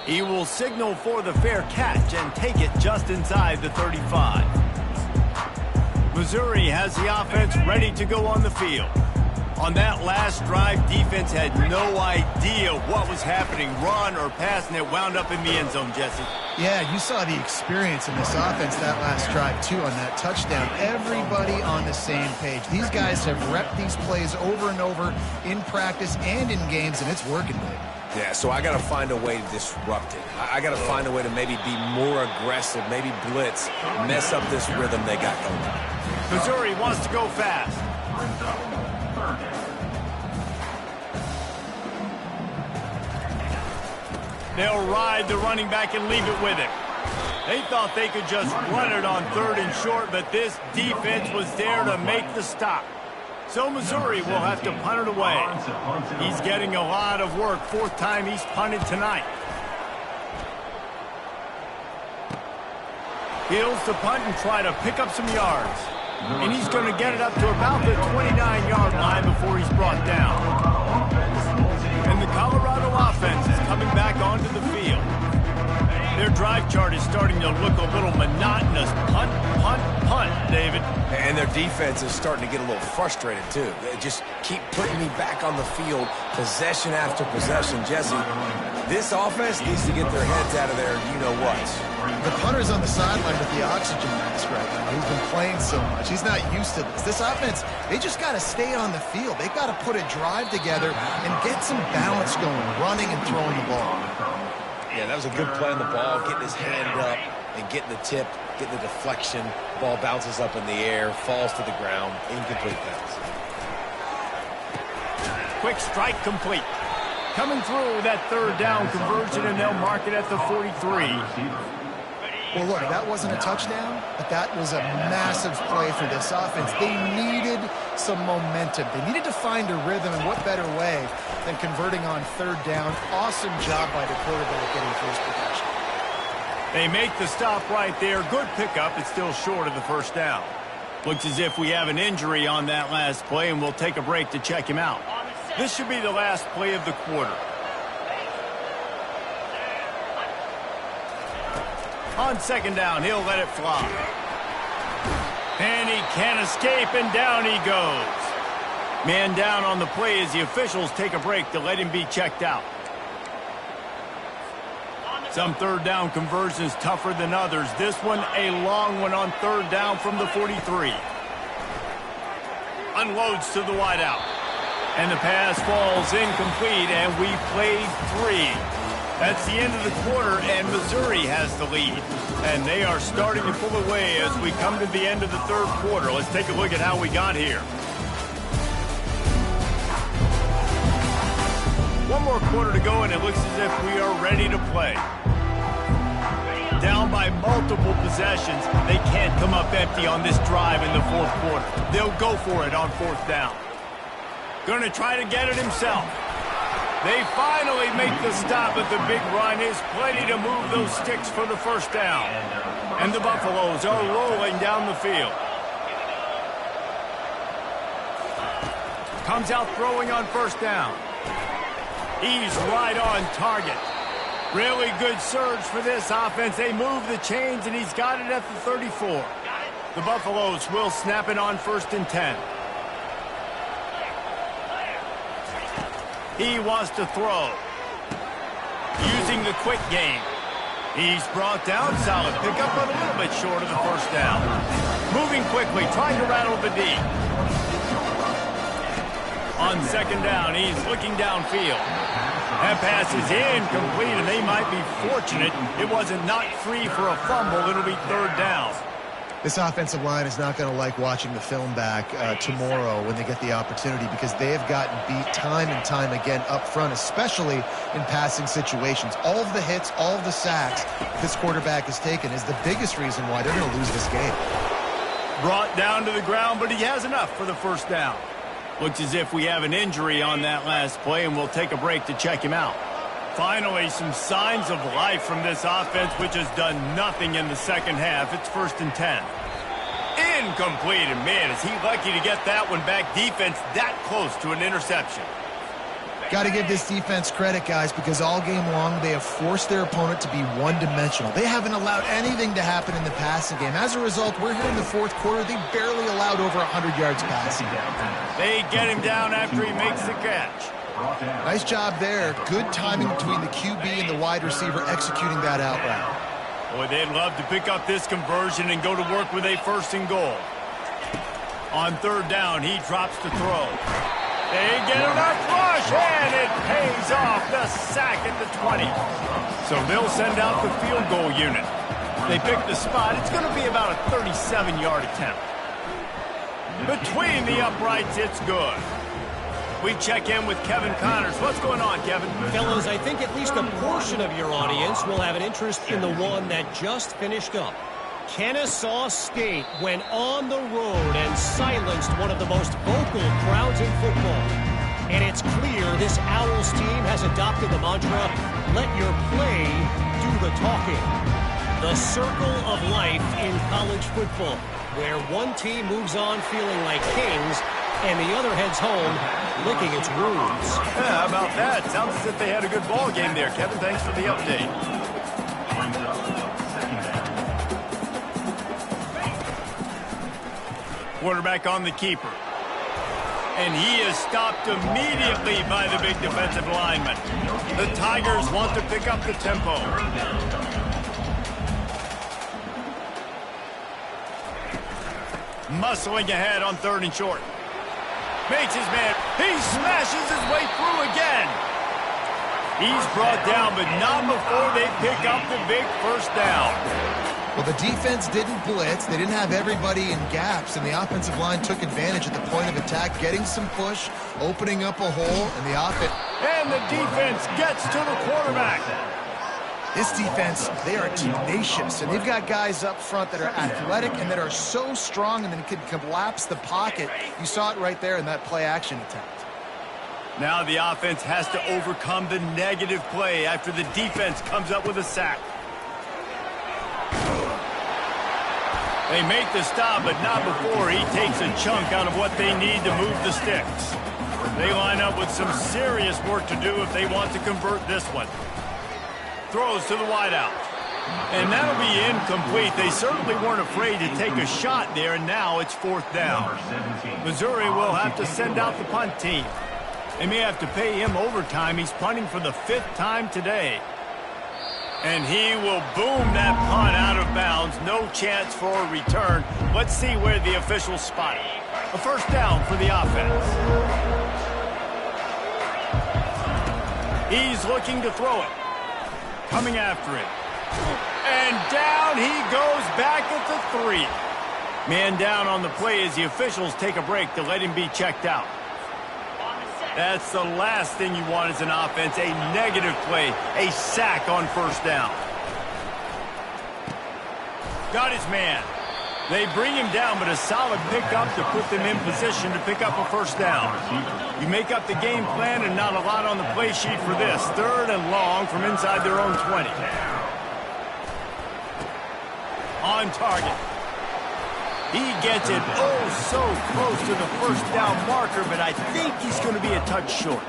He will signal for the fair catch and take it just inside the 35. Missouri has the offense ready to go on the field. On that last drive, defense had no idea what was happening, run or pass, and it wound up in the end zone, Jesse. Yeah, you saw the experience in this offense that last drive, too, on that touchdown. Everybody on the same page. These guys have repped these plays over and over in practice and in games, and it's working, Dave. Yeah, so I got to find a way to disrupt it. I got to find a way to maybe be more aggressive, maybe blitz, mess up this rhythm they got going. Missouri wants to go fast. They'll ride the running back and leave it with him. They thought they could just run it on 3rd and short, but this defense was there to make the stop. So Missouri will have to punt it away. He's getting a lot of work. 4th time he's punted tonight. Heels to punt and try to pick up some yards. And he's going to get it up to about the 29-yard line before he's brought down. And the Colorado offense is coming back onto the field. Their drive chart is starting to look a little monotonous. Punt, punt, punt, David. And their defense is starting to get a little frustrated, too. They just keep putting me back on the field, possession after possession. Jesse, this offense needs to get their heads out of there, you-know-what. The punter's on the sideline with the oxygen mask right now. He's been playing so much. He's not used to this. This offense, they just got to stay on the field. They've got to put a drive together and get some balance going, running and throwing the ball. Yeah, that was a good play on the ball, getting his hand up and getting the tip, getting the deflection. Ball bounces up in the air, falls to the ground. Incomplete pass. Quick strike complete. Coming through that 3rd down conversion, and they'll mark it at the 43. Well, look, that wasn't a touchdown, but that was a massive play for this offense. They needed some momentum. They needed to find a rhythm, and what better way than converting on 3rd down. Awesome job by the quarterback getting 1st possession. They make the stop right there. Good pickup. It's still short of the 1st down. Looks as if we have an injury on that last play, and we'll take a break to check him out. This should be the last play of the quarter. On 2nd down, he'll let it fly. And he can't escape, and down he goes. Man down on the play as the officials take a break to let him be checked out. Some third down conversions tougher than others. This one a long one on third down from the 43. Unloads to the wideout. And the pass falls incomplete, and we played 3. That's the end of the quarter, and Missouri has the lead. And they are starting to pull away as we come to the end of the third quarter. Let's take a look at how we got here. One more quarter to go, and it looks as if we are ready to play. Down by multiple possessions, they can't come up empty on this drive in the fourth quarter. They'll go for it on fourth down. Going to try to get it himself. They finally make the stop, but the big run is plenty to move those sticks for the first down. And the Buffaloes are rolling down the field. Comes out throwing on first down. He's right on target. Really good surge for this offense. They move the chains, and he's got it at the 34. The Buffaloes will snap it on 1st and 10. He wants to throw. Using the quick game. He's brought down. Solid pickup, but a little bit short of the first down. Moving quickly, trying to rattle the D. On second down, he's looking downfield. That pass is incomplete, and they might be fortunate it wasn't knocked free for a fumble. It'll be third down. This offensive line is not going to like watching the film back tomorrow when they get the opportunity, because they have gotten beat time and time again up front, especially in passing situations. All of the hits, all of the sacks this quarterback has taken is the biggest reason why they're going to lose this game. Brought down to the ground, but he has enough for the first down. Looks as if we have an injury on that last play, and we'll take a break to check him out. Finally, some signs of life from this offense, which has done nothing in the second half. It's 1st and 10. Incomplete, and man, is he lucky to get that one back. Defense that close to an interception. Got to give this defense credit, guys, because all game long they have forced their opponent to be one-dimensional. They haven't allowed anything to happen in the passing game. As a result, we're here in the fourth quarter. They barely allowed over 100 yards passing. They get him down after he makes the catch. Nice job there. Good timing between the QB and the wide receiver executing that out route. Boy, they'd love to pick up this conversion and go to work with a 1st and goal. On third down, he drops to throw. They get enough rush, and it pays off. The sack at the 20. So they'll send out the field goal unit. They pick the spot. It's going to be about a 37-yard attempt. Between the uprights, it's good. We check in with Kevin Connors. What's going on, Kevin? Fellas, I think at least a portion of your audience will have an interest in the one that just finished up. Kennesaw State went on the road and silenced one of the most vocal crowds in football. And it's clear this Owls team has adopted the mantra, let your play do the talking. The circle of life in college football, where one team moves on feeling like kings and the other heads home licking its wounds. Yeah, how about that? Sounds as if they had a good ball game there, Kevin. Thanks for the update. Quarterback on the keeper. And he is stopped immediately by the big defensive lineman. The Tigers want to pick up the tempo. Muscling ahead on 3rd and short. Makes his man. He smashes his way through again. He's brought down, but not before they pick up the big first down. Well, the defense didn't blitz. They didn't have everybody in gaps, and the offensive line took advantage at the point of attack, getting some push, opening up a hole, and the offense. And the defense gets to the quarterback. This defense, they are tenacious, and they've got guys up front that are athletic and that are so strong and then can collapse the pocket. You saw it right there in that play-action attempt. Now the offense has to overcome the negative play after the defense comes up with a sack. They make the stop, but not before he takes a chunk out of what they need to move the sticks. They line up with some serious work to do if they want to convert this one. Throws to the wideout. And that'll be incomplete. They certainly weren't afraid to take a shot there, and now it's 4th down. Missouri will have to send out the punt team. They may have to pay him overtime. He's punting for the 5th time today. And he will boom that punt out of bounds. No chance for a return. Let's see where the officials spot it. A first down for the offense. He's looking to throw it. Coming after it. And down he goes back at the 3. Man down on the play as the officials take a break to let him be checked out. That's the last thing you want as an offense, a negative play, a sack on first down. Got his man. They bring him down, but a solid pickup to put them in position to pick up a first down. You make up the game plan and not a lot on the play sheet for this. 3rd and long from inside their own 20. On target. He gets it so close to the first down marker, but I think he's going to be a touch short.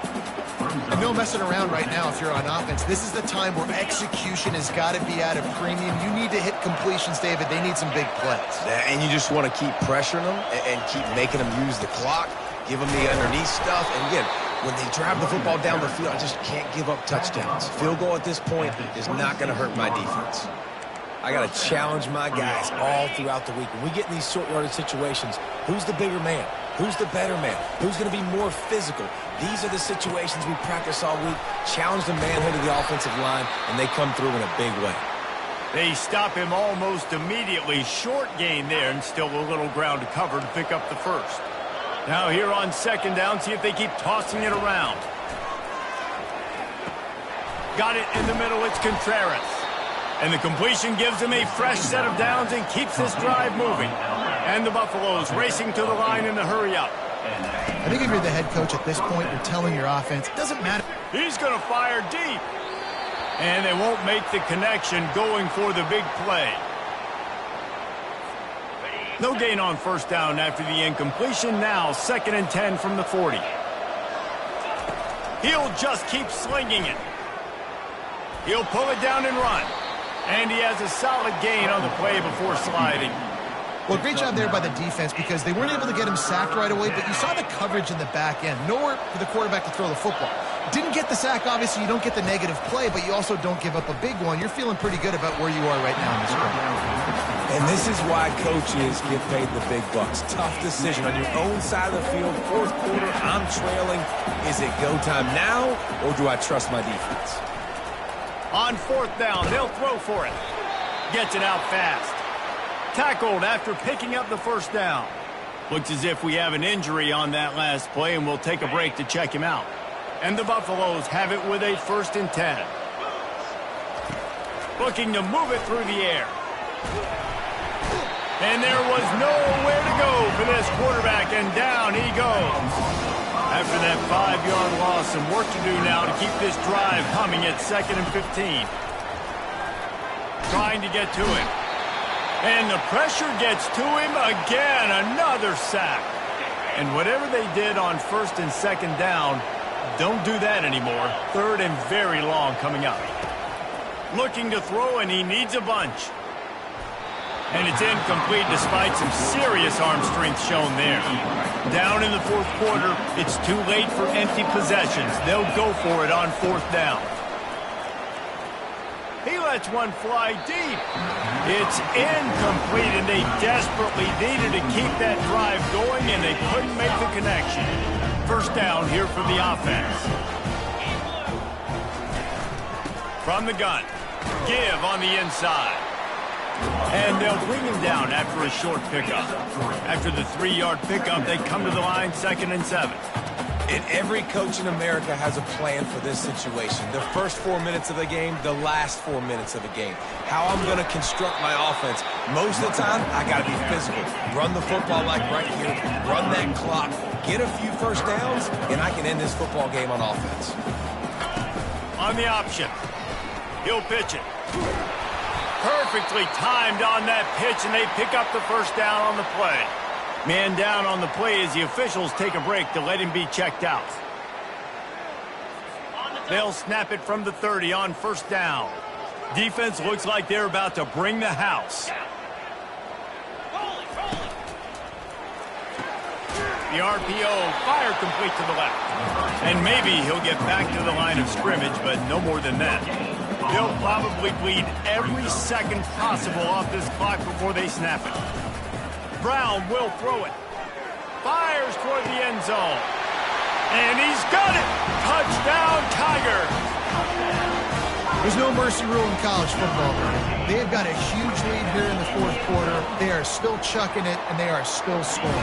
And no messing around right now if you're on offense. This is the time where execution has got to be at a premium. You need to hit completions, David. They need some big plays. And you just want to keep pressuring them and keep making them use the clock, give them the underneath stuff. And again, when they drive the football down the field, I just can't give up touchdowns. Field goal at this point is not going to hurt my defense. I got to challenge my guys all throughout the week. When we get in these short yardage situations, who's the bigger man? Who's the better man? Who's going to be more physical? These are the situations we practice all week. Challenge the manhood of the offensive line, and they come through in a big way. They stop him almost immediately. Short gain there, and still a little ground to cover to pick up the first. Now here on second down, see if they keep tossing it around. Got it in the middle, it's Contreras. And the completion gives him a fresh set of downs and keeps this drive moving. And the Buffaloes racing to the line in the hurry-up. I think if you're the head coach at this point, you're telling your offense, it doesn't matter. He's going to fire deep. And they won't make the connection going for the big play. No gain on first down after the incompletion. Now 2nd and 10 from the 40. He'll just keep slinging it. He'll pull it down and run. And he has a solid gain on the play before sliding. Well, great job there by the defense because they weren't able to get him sacked right away, but you saw the coverage in the back end. Nowhere for the quarterback to throw the football. Didn't get the sack, obviously. You don't get the negative play, but you also don't give up a big one. You're feeling pretty good about where you are right now in this game. And this is why coaches get paid the big bucks. Tough decision on your own side of the field. 4th quarter, I'm trailing. Is it go time now, or do I trust my defense? On 4th down, they'll throw for it. Gets it out fast. Tackled after picking up the first down. Looks as if we have an injury on that last play, and we'll take a break to check him out. And the Buffaloes have it with a 1st and 10. Looking to move it through the air. And there was nowhere to go for this quarterback, and down he goes. After that 5-yard loss, some work to do now to keep this drive humming at 2nd and 15. Trying to get to him. And the pressure gets to him again. Another sack. And whatever they did on 1st and 2nd down, don't do that anymore. 3rd and very long coming up. Looking to throw, and he needs a bunch. And it's incomplete despite some serious arm strength shown there. Down in the 4th quarter, it's too late for empty possessions. They'll go for it on 4th down. He lets one fly deep. It's incomplete, and they desperately needed to keep that drive going, and they couldn't make the connection. First down here for the offense. From the gun, give on the inside. And they'll bring him down after a short pickup. After the 3-yard pickup, they come to the line 2nd and 7. And every coach in America has a plan for this situation. The first 4 minutes of the game, the last 4 minutes of the game. How I'm going to construct my offense. Most of the time, I got to be physical. Run the football like right here. Run that clock. Get a few first downs, and I can end this football game on offense. On the option. He'll pitch it. Perfectly timed on that pitch, and they pick up the first down on the play. Man down on the play as the officials take a break to let him be checked out. They'll snap it from the 30 on 1st down. Defense looks like they're about to bring the house. The RPO, fire complete to the left. And maybe he'll get back to the line of scrimmage, but no more than that. They'll probably bleed every second possible off this clock before they snap it. Brown will throw it. Fires toward the end zone. And he's got it! Touchdown, Tigers! There's no mercy rule in college football. They have got a huge lead here in the fourth quarter. They are still chucking it, and they are still scoring.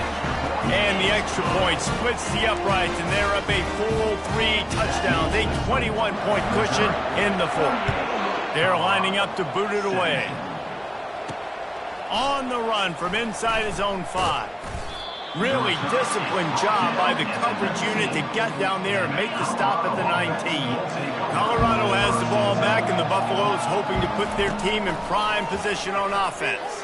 And the extra point splits the uprights, and they're up a full 3 touchdowns, a 21-point cushion in the fourth. They're lining up to boot it away. On the run from inside his own 5. Really disciplined job by the coverage unit to get down there and make the stop at the 19. Colorado has the ball back, and the Buffaloes hoping to put their team in prime position on offense.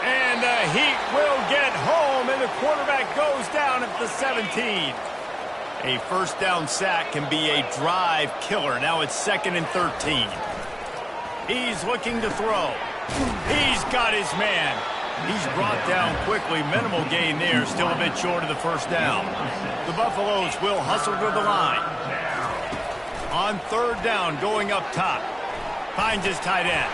And the Heat will get home, and the quarterback goes down at the 17. A first down sack can be a drive killer. Now it's 2nd and 13. He's looking to throw. He's got his man. He's brought down quickly. Minimal gain there. Still a bit short of the first down. The Buffaloes will hustle to the line. On 3rd down, going up top. Finds his tight end.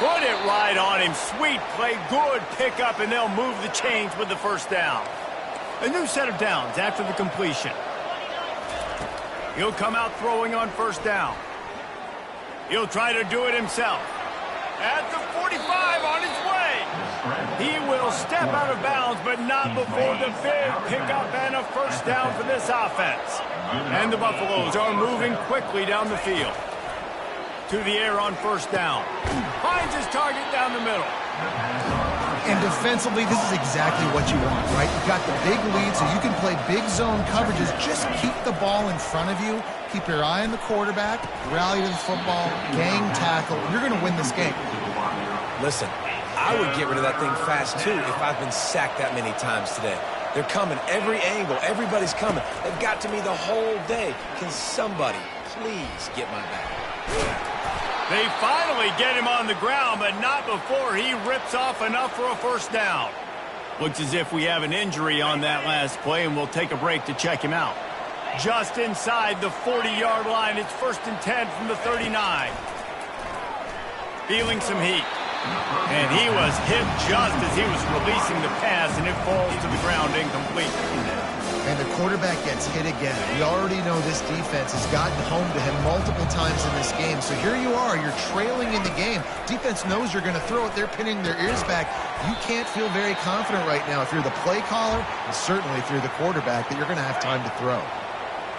Put it right on him. Sweet play. Good pickup, and they'll move the chains with the first down. A new set of downs after the completion. He'll come out throwing on 1st down. He'll try to do it himself. At the 45 on his way. He will step out of bounds, but not before the big pickup and a first down for this offense. And the Buffaloes are moving quickly down the field. To the air on 1st down. Finds his target down the middle. And defensively, this is exactly what you want, right? You've got the big lead, so you can play big zone coverages. Just keep the ball in front of you. Keep your eye on the quarterback. Rally to the football. Gang tackle. You're going to win this game. Listen, I would get rid of that thing fast, too, if I've been sacked that many times today. They're coming every angle. Everybody's coming. They've got to me the whole day. Can somebody please get my back? They finally get him on the ground, but not before he rips off enough for a first down. Looks as if we have an injury on that last play, and we'll take a break to check him out. Just inside the 40-yard line, it's 1st and 10 from the 39. Feeling some heat. And he was hit just as he was releasing the pass, and it falls to the ground incomplete. And the quarterback gets hit again. We already know this defense has gotten home to him multiple times in this game. So here you are, you're trailing in the game. Defense knows you're going to throw it. They're pinning their ears back. You can't feel very confident right now if you're the play caller, and certainly if you're the quarterback, that you're going to have time to throw.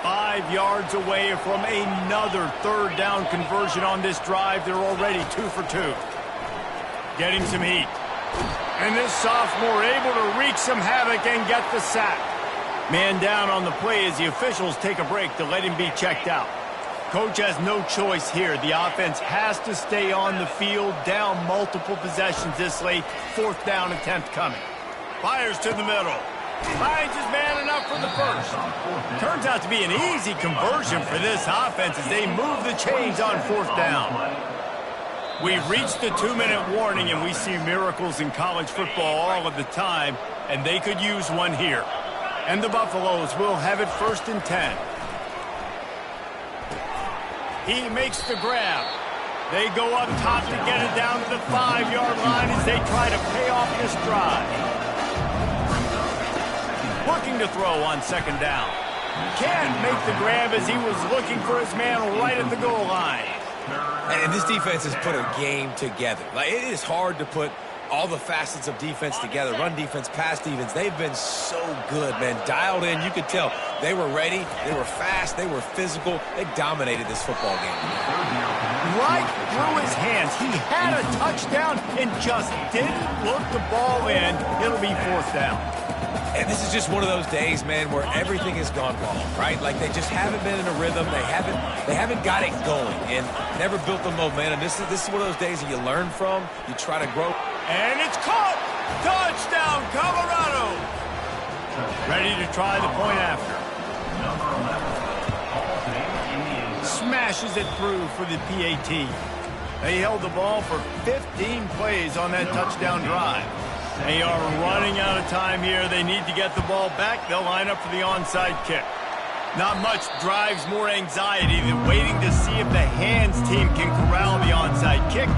5 yards away from another 3rd down conversion on this drive. They're already 2 for 2. Getting some heat. And this sophomore able to wreak some havoc and get the sack. Man down on the play as the officials take a break to let him be checked out. Coach has no choice here. The offense has to stay on the field, down multiple possessions this late. 4th down attempt coming. Fires to the middle. Finds his man enough for the first. Turns out to be an easy conversion for this offense as they move the chains on 4th down. We've reached the 2-minute warning, and we see miracles in college football all of the time, and they could use one here. And the Buffaloes will have it 1st and 10. He makes the grab. They go up top to get it down to the 5-yard line as they try to pay off this drive. Looking to throw on 2nd down. Can't make the grab as he was looking for his man right at the goal line. And this defense has put a game together. Like, it is hard to put all the facets of defense together. Run defense, pass defense. They've been so good, man. Dialed in. You could tell they were ready. They were fast. They were physical. They dominated this football game. Right through his hands. He had a touchdown and just didn't look the ball in. It'll be 4th down. And this is just one of those days, man, where everything has gone wrong, right? Like, they just haven't been in a rhythm. They haven't got it going and never built the momentum. This is one of those days that you learn from. You try to grow. And it's caught! Touchdown, Colorado! Ready to try the point after. Smashes it through for the PAT. They held the ball for 15 plays on that touchdown drive. They are running out of time here. They need to get the ball back. They'll line up for the onside kick. Not much drives more anxiety than waiting to see if the hands team can corral the onside kick,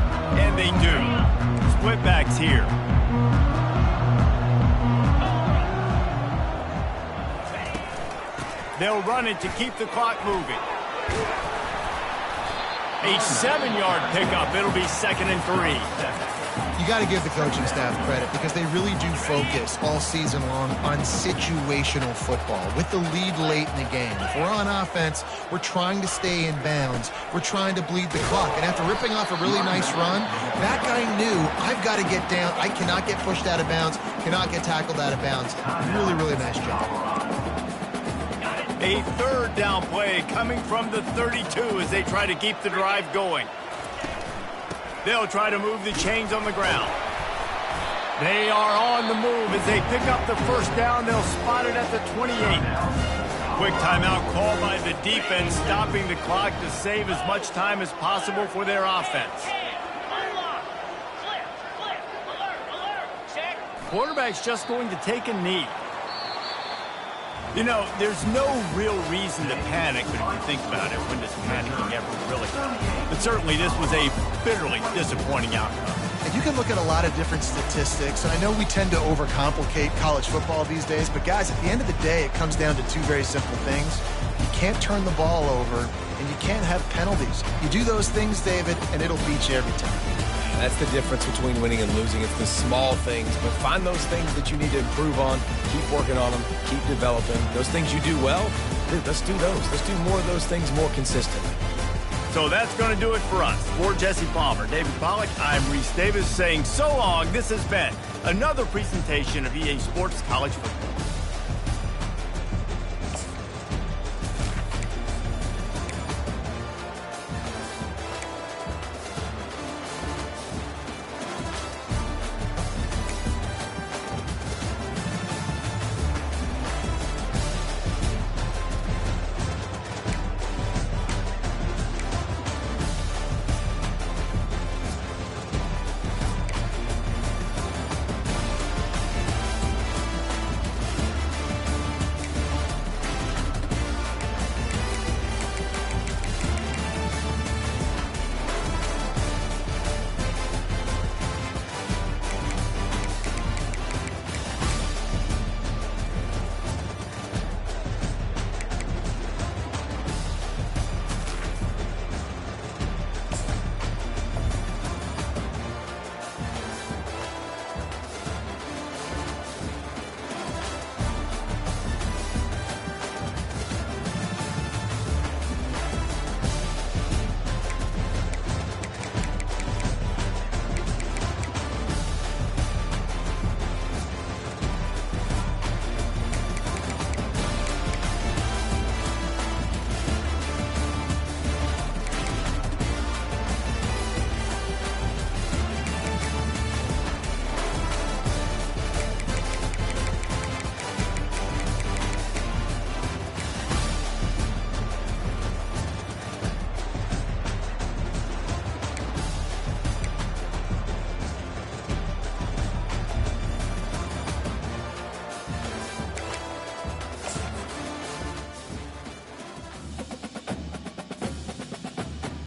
and they do. Split backs here. They'll run it to keep the clock moving. A 7-yard pickup. It'll be 2nd and 3. You got to give the coaching staff credit because they really do focus all season long on situational football with the lead late in the game. If we're on offense, we're trying to stay in bounds. We're trying to bleed the clock. And after ripping off a really nice run, that guy knew, I've got to get down. I cannot get pushed out of bounds, cannot get tackled out of bounds. Really, really nice job. A 3rd down play coming from the 32 as they try to keep the drive going. They'll try to move the chains on the ground. They are on the move as they pick up the 1st down. They'll spot it at the 28. Quick timeout called by the defense, stopping the clock to save as much time as possible for their offense. Quarterback's just going to take a knee. You know, there's no real reason to panic, but if you think about it, when does panicking ever really come? But certainly this was a bitterly disappointing outcome. And you can look at a lot of different statistics, and I know we tend to overcomplicate college football these days, but guys, at the end of the day, it comes down to 2 very simple things. You can't turn the ball over, and you can't have penalties. You do those things, David, and it'll beat you every time. That's the difference between winning and losing. It's the small things, but find those things that you need to improve on. Keep working on them. Keep developing. Those things you do well, dude, let's do those. Let's do more of those things more consistently. So that's going to do it for us. For Jesse Palmer, David Pollack, I'm Reese Davis saying so long. This has been another presentation of EA Sports College Football.